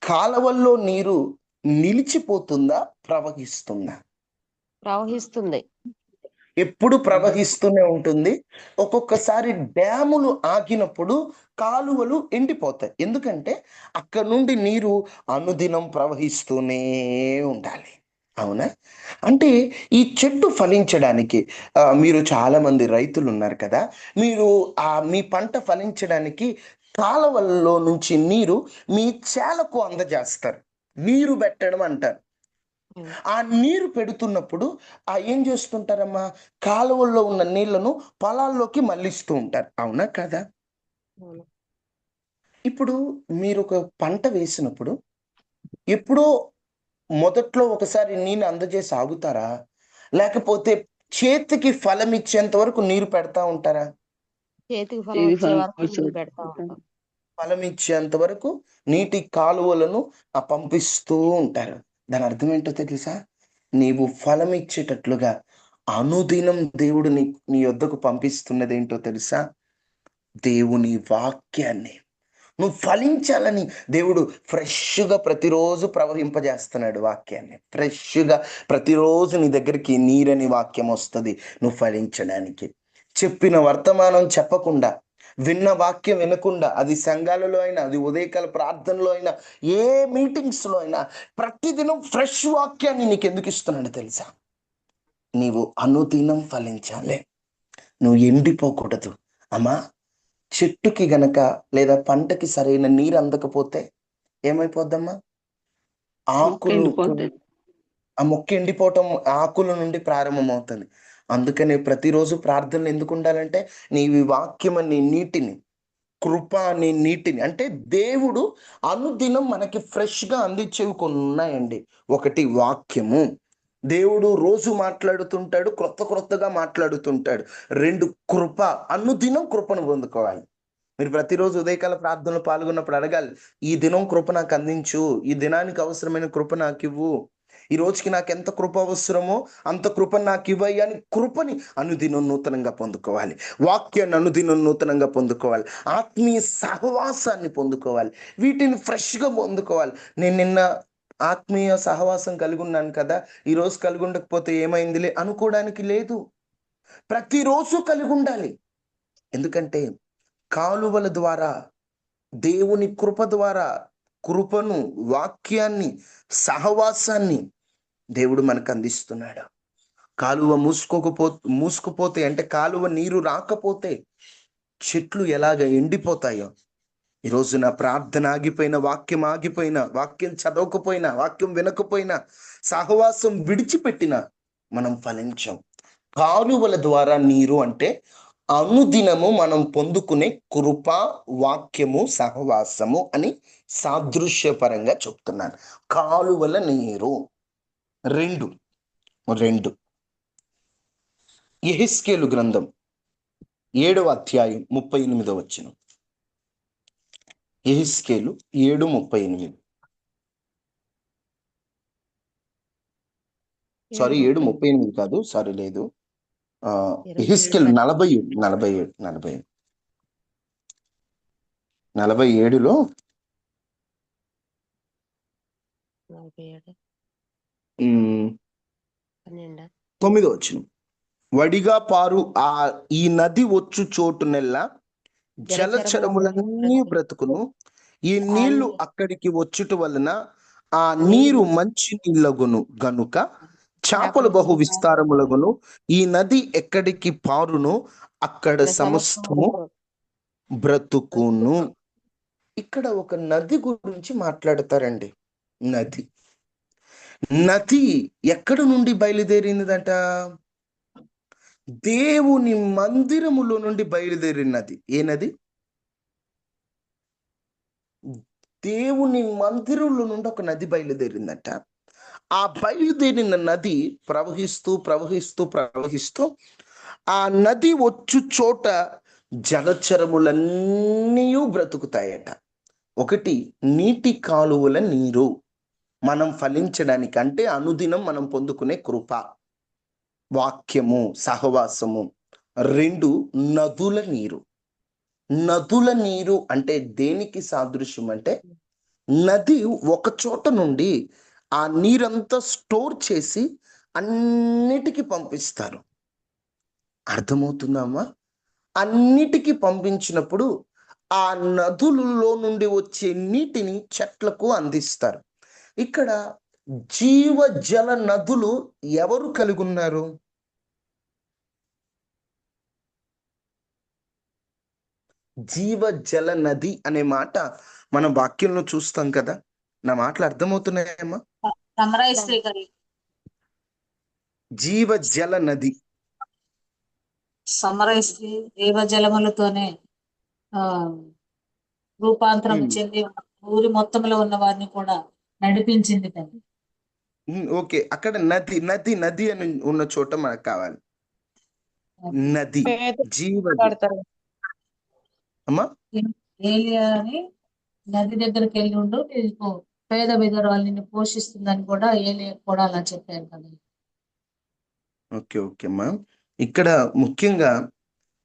కాలువల్లో నీరు నిలిచిపోతుందా, ప్రవహిస్తుందా? ప్రవహిస్తుంది. ఎప్పుడు ప్రవహిస్తూనే ఉంటుంది. ఒక్కొక్కసారి డ్యాములు ఆగినప్పుడు కాలువలు ఎండిపోతాయి. ఎందుకంటే అక్కడ నుండి నీరు అనుదినం ప్రవహిస్తూనే ఉండాలి. అవునా? అంటే ఈ చెట్టు ఫలించడానికి, మీరు చాలా మంది రైతులు ఉన్నారు కదా, మీరు మీ పంట ఫలించడానికి కాలువల్లో నుంచి నీరు మీ చేలకు అందజేస్తారు. నీరు పెట్టడం అంటారు. ఆ నీరు పెడుతున్నప్పుడు ఏం చేస్తుంటారమ్మా, కాలువల్లో ఉన్న నీళ్లను పొలాల్లోకి మళ్ళిస్తూ ఉంటారు. అవునా కదా? అవును. ఇప్పుడు మీరు ఒక పంట వేసినప్పుడు ఎప్పుడో మొదట్లో ఒకసారి నీళ్ళు అందజేసి ఆగుతారా? లేకపోతే చేతికి ఫలం ఇచ్చేంత వరకు నీరు పెడతా ఉంటారా? చేతికి ఫలం వచ్చే వరకు నీళ్ళు పెడతా ఉంటాం. ఫలం ఇచ్చేంత వరకు నీటి కాలువలను పంపిస్తూ ఉంటారు. దాని అర్థం ఏంటో తెలుసా? నీవు ఫలం ఇచ్చేటట్లుగా అనుదినం దేవుడు నీ యొద్దకు పంపిస్తున్నది ఏంటో తెలుసా? దేవుని వాక్యాన్ని. నువ్వు ఫలించాలని దేవుడు ఫ్రెష్గా ప్రతిరోజు ప్రవహింపజేస్తున్నాడు. వాక్యాన్ని ఫ్రెష్గా ప్రతిరోజు నీ దగ్గరికి నీరని వాక్యం వస్తుంది నువ్వు ఫలించడానికి. చెప్పిన వర్తమానం చెప్పకుండా, విన్న వాక్యం వినకుండా, అది సంఘాలలో అయినా, అది ఉదయకాల ప్రార్థనలో అయినా, ఏ మీటింగ్స్లో అయినా, ప్రతిదినం ఫ్రెష్ వాక్యాన్ని నీకు ఎందుకు ఇస్తున్నాడు తెలుసా? నీవు అనుదినం ఫలించాలి. నువ్వు ఎండిపోకూడదు. అమ్మా, చెట్టుకి గనక లేదా పంటకి సరైన నీరు అందకపోతే ఏమైపోద్దమ్మా? ఆకులు, ఆ మొక్క ఎండిపోవటం ఆకుల నుండి ప్రారంభమవుతుంది. అందుకని ప్రతిరోజు ప్రార్థనలు ఎందుకు ఉండాలంటే, నీవి వాక్యం అనే నీటిని, కృప అనే నీటిని, అంటే దేవుడు అనుదినం మనకి ఫ్రెష్గా అందించేవి కొన్ని ఉన్నాయండి. ఒకటి వాక్యము. దేవుడు రోజు మాట్లాడుతుంటాడు, క్రొత్తగా మాట్లాడుతుంటాడు. రెండు, కృప. అనుదినం కృపను పొందుకోవాలి. మీరు ప్రతిరోజు ఉదయకాల ప్రార్థనలో పాల్గొన్నప్పుడు అడగాలి, ఈ దినం కృప నాకు అందించు, ఈ దినానికి అవసరమైన కృప నాకు ఇవ్వు, ఈ రోజుకి నాకు ఎంత కృప అవసరమో అంత కృపను నాకు ఇవ్వయ్యా అని కృపని అనుదినం నూతనంగా పొందుకోవాలి. వాక్యాన్ని అనుదినం నూతనంగా పొందుకోవాలి. ఆత్మీయ సహవాసాన్ని పొందుకోవాలి. వీటిని ఫ్రెష్గా పొందుకోవాలి. నేను నిన్న ఆత్మీయ సహవాసం కలిగి ఉన్నాను కదా, ఈరోజు కలిగి ఉండకపోతే ఏమైందిలే అనుకోవడానికి లేదు. ప్రతిరోజు కలిగి ఉండాలి. ఎందుకంటే కాలువల ద్వారా, దేవుని కృప ద్వారా, కృపను, వాక్యాన్ని, సహవాసాన్ని దేవుడు మనకు అందిస్తున్నాడు. కాలువ మూసుకుపోతే, అంటే కాలువ నీరు రాకపోతే చెట్లు ఎలాగ ఎండిపోతాయో, ఈరోజు నా ప్రార్థన ఆగిపోయినా, వాక్యం ఆగిపోయినా, వాక్యం చదవకపోయినా, వాక్యం వినకపోయినా, సహవాసం విడిచిపెట్టినా మనం ఫలించాం. కాలువల ద్వారా నీరు అంటే అనుదినము మనం పొందుకునే కృప, వాక్యము, సహవాసము అని సాదృశ్యపరంగా చెప్తున్నాను. కాలువల నీరు. రెండు యెహెజ్కేలు గ్రంథం 7వ అధ్యాయం 38వ వచనం. యెహెజ్కేలు 7:38. సారీ, 7:38 కాదు, సారీ, లేదు. యెహెజ్కేలు 47లో 9వ వచనం. వడిగా పారు ఈ నది వచ్చు చోటునెల్లా జలచరములన్నీ బ్రతుకును. ఈ నీళ్లు అక్కడికి వచ్చుట వలన ఆ నీరు మంచి నీళ్ళగును గనుక చేపలు బహు విస్తారములగును. ఈ నది ఎక్కడికి పారును అక్కడ సమస్తము బ్రతుకును. ఇక్కడ ఒక నది గురించి మాట్లాడతారండి. నది ఎక్కడ నుండి బయలుదేరిందట? దేవుని మందిరములో నుండి బయలుదేరినది. ఏ నది? దేవుని మందిరంలో నుండి ఒక నది బయలుదేరిందట. ఆ బయలుదేరిన నది ప్రవహిస్తూ ఆ నది వచ్చు చోట జలచరములన్నీ బ్రతుకుతాయట. ఒకటి, నీటి కాలువల నీరు మనం ఫలించడానికి, అంటే అనుదినం మనం పొందుకునే కృప, వాక్యము, సహవాసము. రెండు, నదుల నీరు. నదుల నీరు అంటే దేనికి సాదృశ్యం అంటే, నది ఒక చోట నుండి ఆ నీరంతా స్టోర్ చేసి అన్నిటికీ పంపిస్తారు. అర్థమవుతుందమ్మా? అన్నిటికీ పంపించినప్పుడు ఆ నదులలో నుండి వచ్చే నీటిని చెట్లకు అందిస్తారు. ఇక్కడ జీవ జల నదులు ఎవరు కలిగి ఉన్నారు? జీవ జల నది అనే మాట మన వాక్యంలో చూస్తాం కదా. నా మాటలు అర్థమవుతున్నాయమ్మా? సమరైజ్ చేయగలి జీవ జల నది సమరైజ్ జీవజలములతోనే ఆ రూపాంతరం ఉమ్, చెంది ఊరి మొత్తంలో ఉన్న వారిని కూడా నడిపించింది తల్లి. ఓకే, అక్కడ నది నది నది అని ఉన్న చోట మనకు కావాలి. నది, జీవ మాట్లాడతారు. అమ్మా. ఏలియా అని నది దగ్గరికి వెళ్ళి ఉండు, నీకు పేద విధవరాలిని పోషిస్తుందని కూడా ఏలియా కూడా అలా చెప్పారు కదా. ఓకే ఓకే అమ్మా. ఇక్కడ ముఖ్యంగా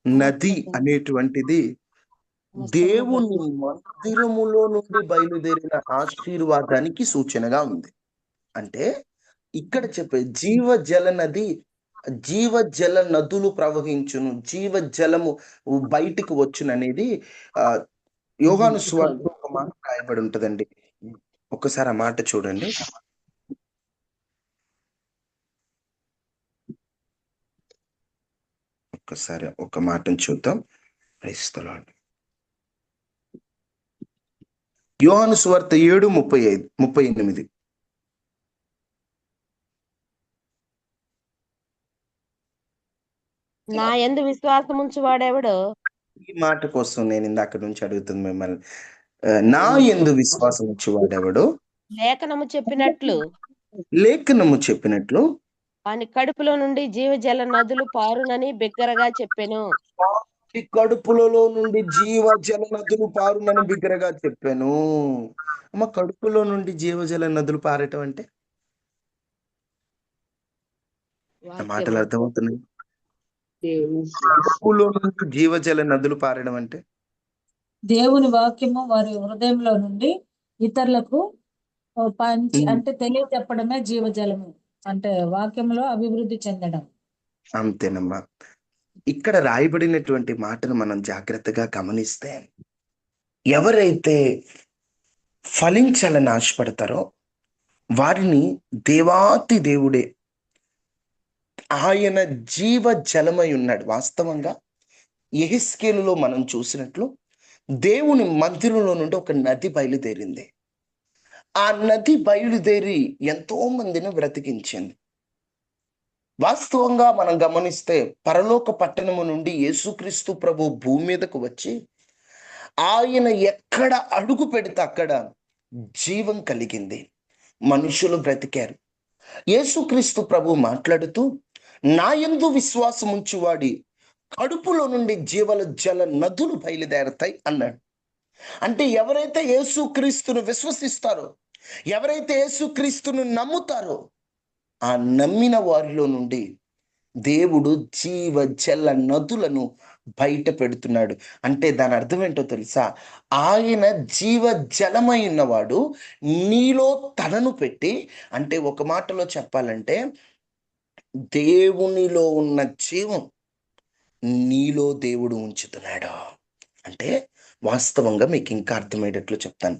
నది అనేటువంటిది దేవుని మందిరములో నుండి బయలుదేరిన ఆశీర్వాదానికి సూచనగా ఉంది. అంటే ఇక్కడ చెప్పే జీవ జల నది, జీవ జల నదులు ప్రవహించును, జీవ జలము బయటికి వచ్చును అనేది యోహాను సువార్తలో ఒక మాట రాయబడి ఉంటదండి. ఒక్కసారి ఆ మాట చూడండి. ఒక్కసారి ఒక మాటను చూద్దాం. క్రైస్తలాడు యోహాను సువార్త 7:35-38. నా యందు విశ్వాసం ఉంచువాడెవడు? ఈ మాట కోసం నేను ఇందాక నుంచి అడుగుతుంది మిమ్మల్ని. నా యందు విశ్వాసం ఉంచువాడెవడు లేఖనము చెప్పినట్లు లేఖనము చెప్పినట్లు వాని కడుపులో నుండి జీవజల నదులు పారునని బిగ్గరగా చెప్పెను. వాని కడుపులలో నుండి జీవ జల నదులు పారునని బిగ్గరగా చెప్పాను. అమ్మ, కడుపులో నుండి జీవజల నదులు పారటం అంటే నా మాటలు అర్థమవుతున్నాయి? కడుపులో నుండి జీవజల నదులు పారడం అంటే దేవుని వాక్యము వారి హృదయంలో నుండి ఇతరులకు పంచి అంటే తెలియచెప్పడమే జీవజలము, అంటే వాక్యంలో అభివృద్ధి చెందడం. అంతేనమ్మా. ఇక్కడ రాయబడినటువంటి మాటను మనం జాగ్రత్తగా గమనిస్తే, ఎవరైతే ఫలించాలని ఆశపడతారో వారిని దేవాతి దేవుడే, ఆయన జీవ జలమై ఉన్నాడు. వాస్తవంగా యెహెజ్కేలులో మనం చూసినట్లు దేవుని మందిరంలో నుండి ఒక నది బయలుదేరింది. ఆ నది బయలుదేరి ఎంతో మందిని బ్రతికించింది. వాస్తవంగా మనం గమనిస్తే పరలోక పట్టణము నుండి యేసుక్రీస్తు ప్రభు భూమి మీదకు వచ్చి ఆయన ఎక్కడ అడుగు పెడితే అక్కడ జీవం కలిగింది, మనుషులు బ్రతికారు. యేసుక్రీస్తు ప్రభు మాట్లాడుతూ, నా యందు విశ్వాసం ఉంచువాడి కడుపులో నుండి జీవల జల నదులు బయలుదేరతాయి అన్నాడు. అంటే ఎవరైతే యేసుక్రీస్తును విశ్వసిస్తారో, ఎవరైతే యేసుక్రీస్తును నమ్ముతారో, ఆ నమ్మిన వారిలో నుండి దేవుడు జీవ జల నదులను బయట పెడుతున్నాడు. అంటే దాని అర్థం ఏంటో తెలుసా? ఆయన జీవ జలమై ఉన్నవాడు నీలో తనను పెట్టి, అంటే ఒక మాటలో చెప్పాలంటే దేవునిలో ఉన్న జీవం నీలో దేవుడు ఉంచుతున్నాడు. అంటే వాస్తవంగా మీకు ఇంకా అర్థమయ్యేటట్లు చెప్తాను.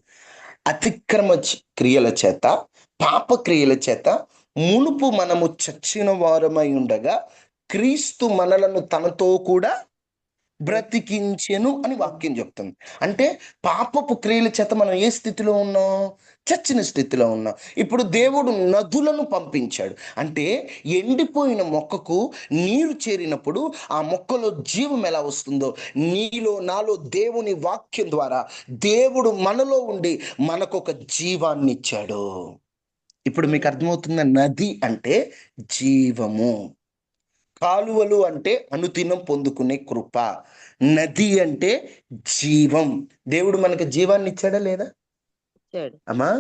అతిక్రమ క్రియల చేత, పాప క్రియల చేత మునుపు మనము చచ్చిన వారమై ఉండగా క్రీస్తు మనలను తనతో కూడా బ్రతికించెను అని వాక్యం చెప్తుంది. అంటే పాపపు క్రియల చేత మనం ఏ స్థితిలో ఉన్నాం? చచ్చిన స్థితిలో ఉన్నాం. ఇప్పుడు దేవుడు నదులను పంపించాడు. అంటే ఎండిపోయిన మొక్కకు నీరు చేరినప్పుడు ఆ మొక్కలో జీవం ఎలా వస్తుందో, నీలో నాలో దేవుని వాక్యం ద్వారా దేవుడు మనలో ఉండి మనకొక జీవాన్ని ఇచ్చాడు. ఇప్పుడు మీకు అర్థమవుతుందా? నది అంటే జీవము. కాలువలు అంటే అనుదినం పొందుకునే కృప. నది అంటే జీవం. దేవుడు మనకి జీవాన్ని ఇచ్చాడా లేదా ఇచ్చాడు. అమ్మా?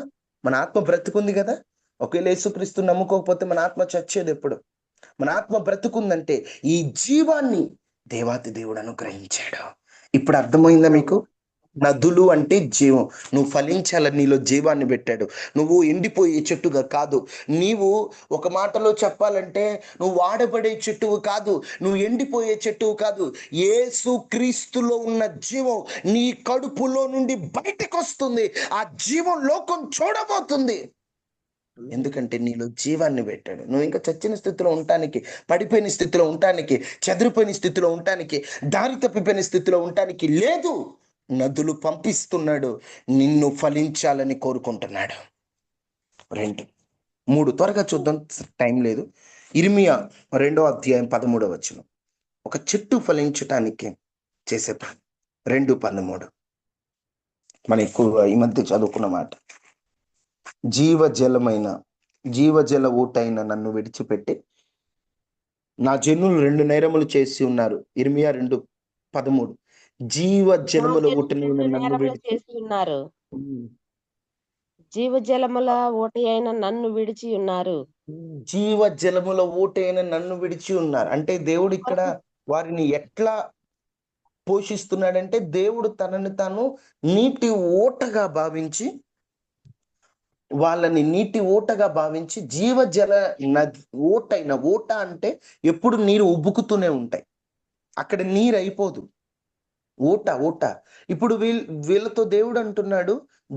మన ఆత్మ బ్రతుకుంది కదా. ఒకవేళ యేసుక్రీస్తు నమ్ముకోకపోతే మన ఆత్మ చచ్చేది ఎప్పుడు. మన ఆత్మ బ్రతుకుందంటే ఈ జీవాన్ని దేవాతి దేవుడు అనుగ్రహించాడు. ఇప్పుడు అర్థమైందా మీకు? నదులు అంటే జీవం. నువ్వు ఫలించాలని నీలో జీవాన్ని పెట్టాడు. నువ్వు ఎండిపోయే చెట్టుగా కాదు. నీవు ఒక మాటలో చెప్పాలంటే నువ్వు వాడబడే చెట్టువు కాదు, నువ్వు ఎండిపోయే చెట్టువు కాదు. యేసు క్రీస్తులో ఉన్న జీవం నీ కడుపులో నుండి బయటకు వస్తుంది. ఆ జీవం లోకం చూడబోతుంది. ఎందుకంటే నీలో జీవాన్ని పెట్టాడు. నువ్వు ఇంకా చచ్చిన స్థితిలో ఉండటానికి, పడిపోయిన స్థితిలో ఉండటానికి, చెదిరిపోయిన స్థితిలో ఉండటానికి, దారి తప్పిపోయిన స్థితిలో ఉండటానికి లేదు. నదులు పంపిస్తున్నాడు, నిన్ను ఫలించాలని కోరుకుంటున్నాడు. 2, 3 త్వరగా చూద్దాం, టైం లేదు. ఇర్మియా 2వ అధ్యాయం 13వ వచనం. ఒక చెట్టు ఫలించటానికి చేసే పని. 2:13 మనం ఎక్కువగా ఈ మధ్య చదువుకున్న మాట. జీవజల ఊటైన నన్ను విడిచిపెట్టి నా జనులు 2 నేరములు చేసి ఉన్నారు. ఇర్మియా 2:13. జీవజలముల ఊటనైన నన్ను నేరములు చేసి ఉన్నారు. జీవజలముల ఊటయైన నన్ను విడిచి ఉన్నారు. జీవజలముల ఊటైన నన్ను విడిచి ఉన్నారు అంటే దేవుడు ఇక్కడ వారిని ఎట్లా పోషిస్తున్నాడంటే, దేవుడు తనని తాను నీటి ఊటగా భావించి, వాళ్ళని నీటి ఊటగా భావించి జీవజల నది ఊటైన, ఊట అంటే ఎప్పుడు నీరు ఉబ్బుకుతూనే ఉంటాయి, అక్కడ నీరు అయిపోదు. ఊట. ఇప్పుడు వీళ్ళతో దేవుడు అంటున్నాడు,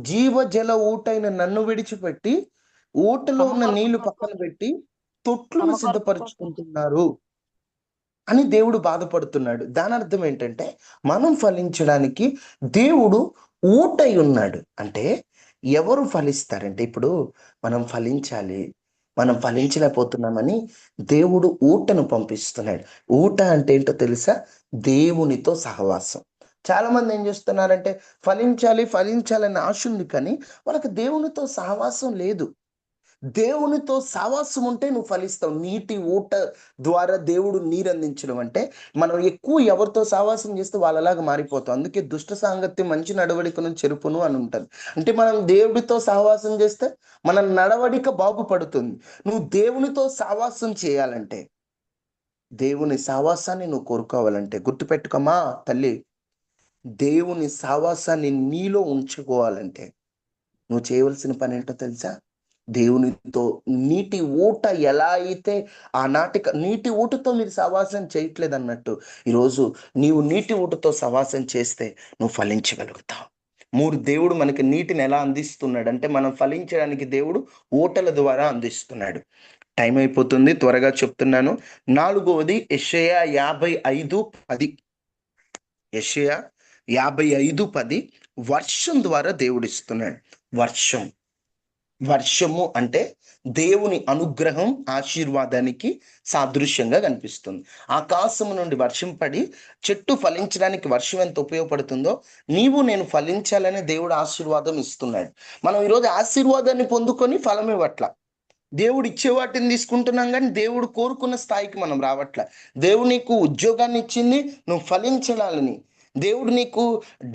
జీవజల ఊటైన నన్ను విడిచిపెట్టి ఊటలో ఉన్న నీళ్లు పక్కన పెట్టి తొట్లను సిద్ధపరుచుకుంటున్నారు అని దేవుడు బాధపడుతున్నాడు. దాని అర్థం ఏంటంటే, మనం ఫలించడానికి దేవుడు ఊటై ఉన్నాడు. అంటే ఎవరు ఫలిస్తారంటే, ఇప్పుడు మనం ఫలించాలి, మనం ఫలించలేకపోతున్నామని దేవుడు ఊటను పంపిస్తున్నాడు. ఊట అంటే ఏంటో తెలుసా? దేవునితో సహవాసం. చాలా మంది ఏం చేస్తున్నారంటే, ఫలించాలని ఆశ ఉంది, కానీ వాళ్ళకి దేవునితో సహవాసం లేదు. దేవునితో సహవాసం ఉంటే నువ్వు ఫలిస్తావు. నీటి ఊట ద్వారా దేవుడు నీరు అందించడం అంటే, మనం ఎక్కువ ఎవరితో సహవాసం చేస్తే వాళ్ళలాగా మారిపోతాం. అందుకే దుష్ట సాంగత్యం మంచి నడవడికను చెరుపును అని ఉంటుంది. అంటే మనం దేవుడితో సహవాసం చేస్తే మన నడవడిక బాగుపడుతుంది. నువ్వు దేవునితో సహవాసం చేయాలంటే, దేవుని సహవాసాన్ని నువ్వు కోరుకోవాలంటే, గుర్తుపెట్టుకోమా తల్లి, దేవుని సహవాసాన్ని నీలో ఉంచుకోవాలంటే నువ్వు చేయవలసిన పని ఏంటో తెలుసా? దేవునితో నీటి ఊట ఎలా అయితే నీటి ఊటతో మీరు సహవాసం చేయట్లేదు అన్నట్టు, ఈరోజు నీవు నీటి ఊటతో సహవాసం చేస్తే నువ్వు ఫలించగలుగుతావు. 3 దేవుడు మనకి నీటిని ఎలా అందిస్తున్నాడు అంటే, మనం ఫలించడానికి దేవుడు ఊటల ద్వారా అందిస్తున్నాడు. టైం అయిపోతుంది, త్వరగా చెప్తున్నాను. 4వది యెషయా 55:10. యెషయా 55:10 వర్షం ద్వారా దేవుడు ఇస్తున్నాడు. వర్షము అంటే దేవుని అనుగ్రహం, ఆశీర్వాదానికి సాదృశ్యంగా కనిపిస్తుంది. ఆకాశం నుండి వర్షం పడి చెట్టు ఫలించడానికి వర్షం ఎంత ఉపయోగపడుతుందో, నీవు నేను ఫలించాలని దేవుడు ఆశీర్వాదం ఇస్తున్నాడు. మనం ఈరోజు ఆశీర్వాదాన్ని పొందుకొని ఫలం ఇవ్వట్ల, దేవుడు ఇచ్చే వాటిని తీసుకుంటున్నాం, కానీ దేవుడు కోరుకున్న స్థాయికి మనం రావట్ల. దేవుడు నీకు ఉద్యోగాన్ని ఇచ్చింది నువ్వు ఫలించాలని, దేవుడు నీకు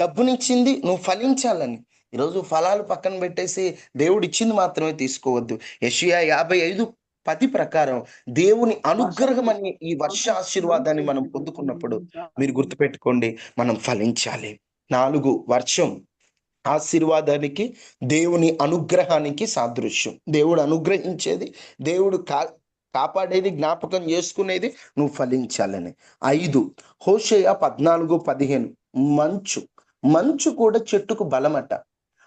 డబ్బునిచ్చింది నువ్వు ఫలించాలని. ఈరోజు ఫలాలు పక్కన పెట్టేసి దేవుడు ఇచ్చింది మాత్రమే తీసుకోవద్దు. యెషయా 55:10 ప్రకారం దేవుని అనుగ్రహం అనే ఈ వర్ష ఆశీర్వాదాన్ని మనం పొందుకున్నప్పుడు మీరు గుర్తుపెట్టుకోండి, మనం ఫలించాలి. 4 వర్షం ఆశీర్వాదానికి, దేవుని అనుగ్రహానికి సాదృశ్యం. దేవుడు అనుగ్రహించేది, దేవుడు కాపాడేది, జ్ఞాపకం చేసుకునేది నువ్వు ఫలించాలని. 5 హోషేయ 14:15 మంచు కూడా చెట్టుకు బలమట.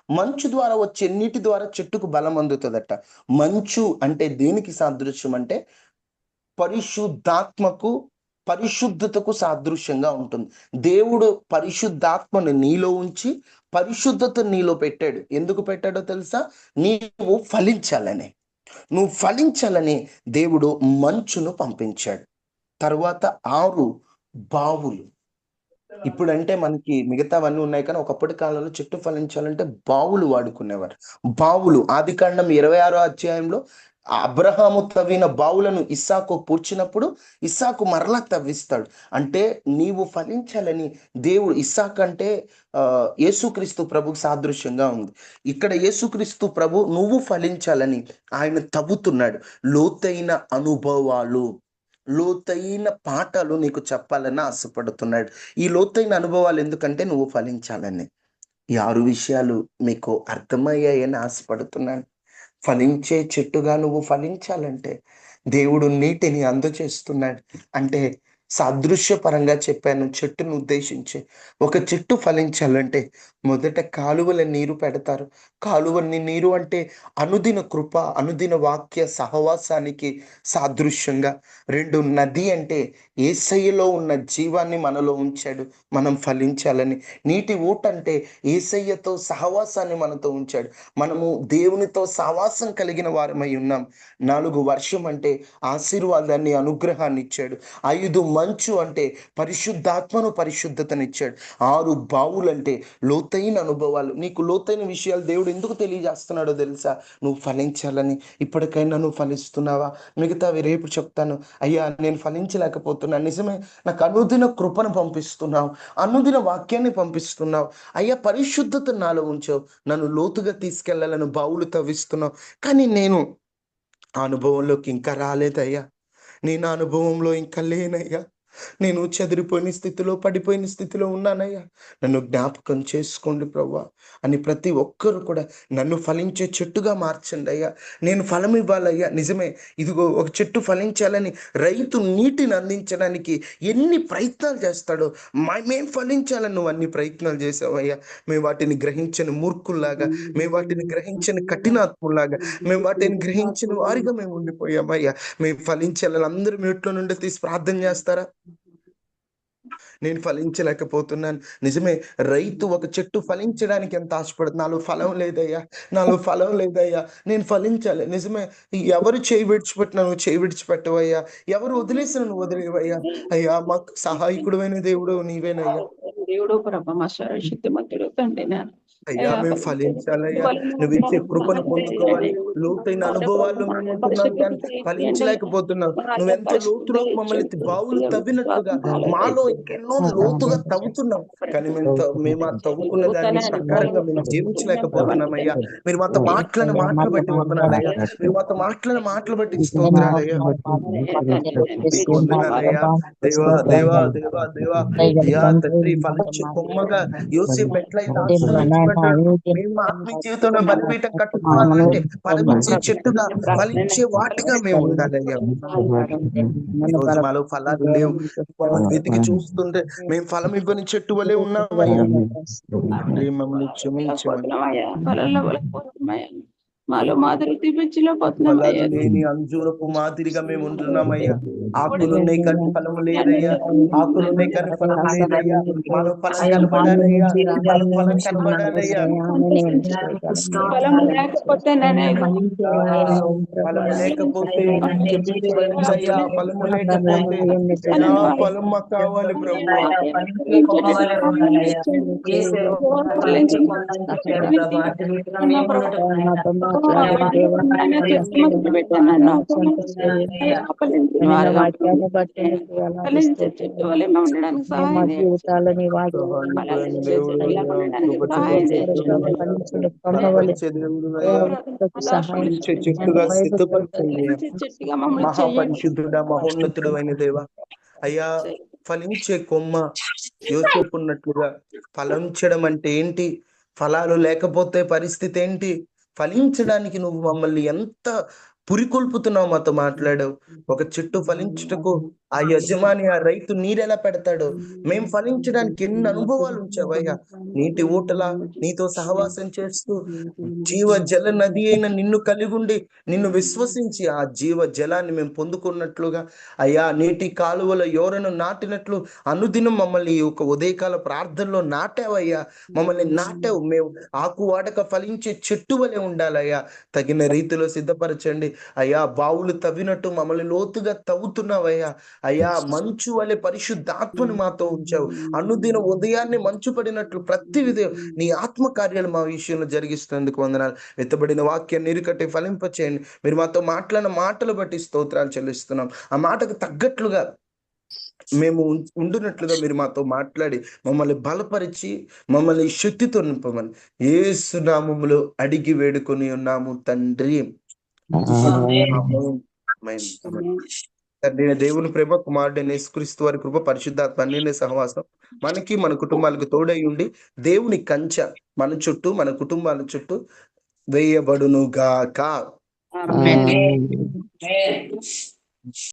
మంచు ద్వారా వచ్చే నీటి ద్వారా చెట్టుకు బలం అందుతుందట. మంచు అంటే దేనికి సాదృశ్యం అంటే, పరిశుద్ధతకు సాదృశ్యంగా ఉంటుంది. దేవుడు పరిశుద్ధాత్మను నీలో ఉంచి పరిశుద్ధత నీలో పెట్టాడు. ఎందుకు పెట్టాడో తెలుసా? నువ్వు ఫలించాలని దేవుడు మంచును పంపించాడు. తర్వాత 6 బావులు. ఇప్పుడంటే మనకి మిగతావన్నీ ఉన్నాయి కానీ ఒకప్పటి కాలంలో చెట్టు ఫలించాలంటే బావులు వాడుకునేవారు. బావులు ఆదికాండం 26వ అధ్యాయంలో అబ్రహాము తవ్విన బావులను ఇస్సాకు పూడ్చినప్పుడు ఇస్సాకు మరలా తవ్విస్తాడు. అంటే నీవు ఫలించాలని దేవుడు ఇస్సాకు అంటే యేసుక్రీస్తు ప్రభుకు సాదృశ్యంగా ఉంది. ఇక్కడ యేసుక్రీస్తు ప్రభు నువ్వు ఫలించాలని ఆయన తవ్వుతున్నాడు. లోతైన అనుభవాలు, లోతైన పాఠాలు నీకు చెప్పాలని ఆశపడుతున్నాడు. ఈ లోతైన అనుభవాలు ఎందుకంటే నువ్వు ఫలించాలని. ఈ 6 విషయాలు మీకు అర్థమయ్యాయని ఆశపడుతున్నాను. ఫలించే చెట్టుగా నువ్వు ఫలించాలంటే దేవుడు నీటిని అందజేస్తున్నాడు. అంటే సాదృశ్యపరంగా చెప్పాను చెట్టును ఉద్దేశించి. ఒక చెట్టు ఫలించాలంటే మొదట కాలువల నీరు పెడతారు. కాలువని నీరు అంటే అనుదిన కృప, అనుదిన వాక్య సహవాసానికి సాదృశ్యంగా. 2 నది అంటే యేసయ్యలో ఉన్న జీవాన్ని మనలో ఉంచాడు మనం ఫలించాలని. నీటి ఊట అంటే యేసయ్యతో సహవాసాన్ని మనతో ఉంచాడు, మనము దేవునితో సహవాసం కలిగిన వారమై ఉన్నాం. 4 వర్షం అంటే ఆశీర్వాదాన్ని, అనుగ్రహాన్ని ఇచ్చాడు. 5 మంచు అంటే పరిశుద్ధాత్మను, పరిశుద్ధతనిచ్చాడు. 6 బావులంటే లోతైన అనుభవాలు. నీకు లోతైన విషయాలు దేవుడు ఎందుకు తెలియజేస్తున్నాడో తెలుసా? నువ్వు ఫలించాలని. ఇప్పటికైనా నువ్వు ఫలిస్తున్నావా? మిగతావి రేపు చెప్తాను. అయ్యా నేను ఫలించలేకపోతున్నాను, నిజమే, నాకు అనుదిన కృపను పంపిస్తున్నావు, అనుదిన వాక్యాన్ని పంపిస్తున్నావు అయ్యా, పరిశుద్ధత నాలో ఉంచావు, నన్ను లోతుగా తీసుకెళ్లాలని బావులు తవ్విస్తున్నావు. కానీ నేను ఆ అనుభవంలోకి ఇంకా రాలేదయ్యా, నేను ఆ అనుభవంలో ఇంకా లేనయ్యా, నేను చెదిరిపోయిన స్థితిలో, పడిపోయిన స్థితిలో ఉన్నానయ్యా, నన్ను జ్ఞాపకం చేసుకోండి ప్రభువా అని ప్రతి ఒక్కరు కూడా నన్ను ఫలించే చెట్టుగా మార్చండి అయ్యా, నేను ఫలం ఇవ్వాలయ్యా. నిజమే, ఇదిగో ఒక చెట్టు ఫలించాలని రైతు నీటిని అందించడానికి ఎన్ని ప్రయత్నాలు చేస్తాడో, మేము ఫలించాలని నువ్వు అన్ని ప్రయత్నాలు చేసావయ్యా. మేము వాటిని గ్రహించని మూర్ఖుల్లాగా, మేము వాటిని గ్రహించని కఠినాత్ముల్లాగా, మేము వాటిని గ్రహించిన వారిగా మేము ఉండిపోయామయ్యా. మేము ఫలించాలని అందరూ మీట్లో నుండి తీసి ప్రార్థన చేస్తారా? నేను ఫలించలేకపోతున్నాను. నిజమే, రైతు ఒక చెట్టు ఫలించడానికి ఎంత ఆశపడుతుంది. నాలో ఫలం లేదయ్యా, నాలో ఫలం లేదయ్యా, నేను ఫలించాలి. నిజమే, ఎవరు చేయి విడిచిపెట్టినా నువ్వు చేయి విడిచిపెట్టవయ్యా, ఎవరు వదిలేసిన నువ్వు వదిలేవయ్యా. అయ్యా మాకు సహాయకుడువైన దేవుడు నీవేనయ్యా. దేవుడు ప్రభ మా శక్తిమంతుడు తండ్రి నేను అయ్యా మేము ఫలించాలయ్యా, నువ్వు ఇచ్చే కృపను పొందుకోవాలి. లోతైన అనుభవాల్లో మేము ఉంటున్నాం కానీ ఫలించలేకపోతున్నాం. నువ్వెంతో లోతులోకి మమ్మల్ని బావులు తవ్వినట్లుగా మాలో ఇంకెన్నో లోతుగా తవ్వుతున్నాం, కానీ మేము ఆ తవ్వుకున్న దాని ప్రకారంగా మేము జీవించలేకపోతున్నామయ్యా. మీరు మాతో మాటలను మాటలు బట్టి వందనాలయ్యా, మీరు మాతో మాటలను మాటలు బట్టి స్తోత్రాలయ్యా, మీకు వందనాలయ్యా. దేవా దేవా దేవా దేవా అయ్యా తండ్రి, ఫలించే కొమ్మగా యోసేపు ఎట్లయితే ఆశీర్వదించబడ్డాడు, మేము మా ఆత్మీయ జీవితంలో బలిపీఠం కట్టుకోవాలంటే ఫలించే చెట్టుగా, ఫలించే వాటిగా మేము ఉండాలయ్యా. ఈ రోజు మాలో ఫలాలు లేవు, వెతికి చూస్తుంటే మేము ఫలం ఇవ్వని చెట్టు వలె ఉన్నామయ్యా. మమ్మల్ని క్షమించమని. మాలో మాదిరి తీపిచ్చిలో ఫలాలు లేని అంజూరపు మాదిరిగా మేము ఉంటున్నామయ్యా. ఆకులున్నాయి కానీ ఫలము లేదయ్యా, ఆకులున్నాయి కానీ ఫలం లేదయ్యా. మాలో ఫలం కనబడాలయ్యా, మాలో ఫలం కనబడాలయ్యా. ఫలం లేకపోతే ఫలం లేకపోతే క్షమించయ్యా, ఫలము లేకపోతే అయ్యా ఫలం మాకు కావాలి ప్రభు. చెట్టుగా సిద్ధపరచండి. మహాపరిశుద్ధుడా, మహోన్నతుడు అయిన దేవా అయ్యా, ఫలించే కొమ్మ యోసేపు ఉన్నట్లుగా ఫలించడం అంటే ఏంటి, ఫలాలు లేకపోతే పరిస్థితి ఏంటి, ఫలించడానికి నువ్వు మమ్మల్ని ఎంత పురికొల్పుతున్నావు, మాతో మాట్లాడావు. ఒక చెట్టు ఫలించుటకు ఆ యజమాని, ఆ రైతు నీరెలా పెడతాడు, మేము ఫలించడానికి ఎన్ని అనుభవాలు ఉంచావయ్యా. నీటి ఊటలా నీతో సహవాసం చేస్తూ జీవ జల నది అయిన నిన్ను కలిగి ఉండి, నిన్ను విశ్వసించి ఆ జీవ జలాన్ని మేము పొందుకున్నట్లుగా అయ్యా, నీటి కాలువల యోరను నాటినట్లు అనుదినం మమ్మల్ని ఈ ఒక ఉదయకాల ప్రార్థనలో నాటావయ్యా. మమ్మల్ని నాటావు, మేము ఆకు వాడక ఫలించే చెట్టు వలె ఉండాలయ్యా. తగిన రీతిలో సిద్ధపరచండి అయ్యా. బావులు తవ్వినట్టు మమ్మల్ని లోతుగా తవ్వుతున్నావయ్యా. అయ్యా మంచు వలె పరిశుద్ధాత్మని మాతో ఉంచావు. అనుదిన ఉదయాన్నే మంచు పడినట్లు ప్రతి నీ ఆత్మ కార్యాలు మా విషయంలో జరిగిస్తున్నందుకు వందనాలు. ఎత్తబడిన వాక్యాన్ని నీరుకట్టి ఫలింపచేయండి. మీరు మాతో మాట్లాడిన మాటలు బట్టి స్తోత్రాలు చెల్లిస్తున్నాం. ఆ మాటకు తగ్గట్లుగా మేము ఉండునట్లుగా మీరు మాతో మాట్లాడి మమ్మల్ని బలపరిచి మమ్మల్ని శక్తితో నింపమని యేసు నామములో అడిగి వేడుకొని ఉన్నాము తండ్రి. తండ్రి దేవుని ప్రేమ, కుమారుడైన యేసుక్రీస్తు వారి కృప, పరిశుద్ధాత్మ అన్యోన్య సహవాసం మనకి మన కుటుంబాలకు తోడై ఉండి దేవుని కంచె మన చుట్టూ మన కుటుంబాల చుట్టూ వేయబడును గాక.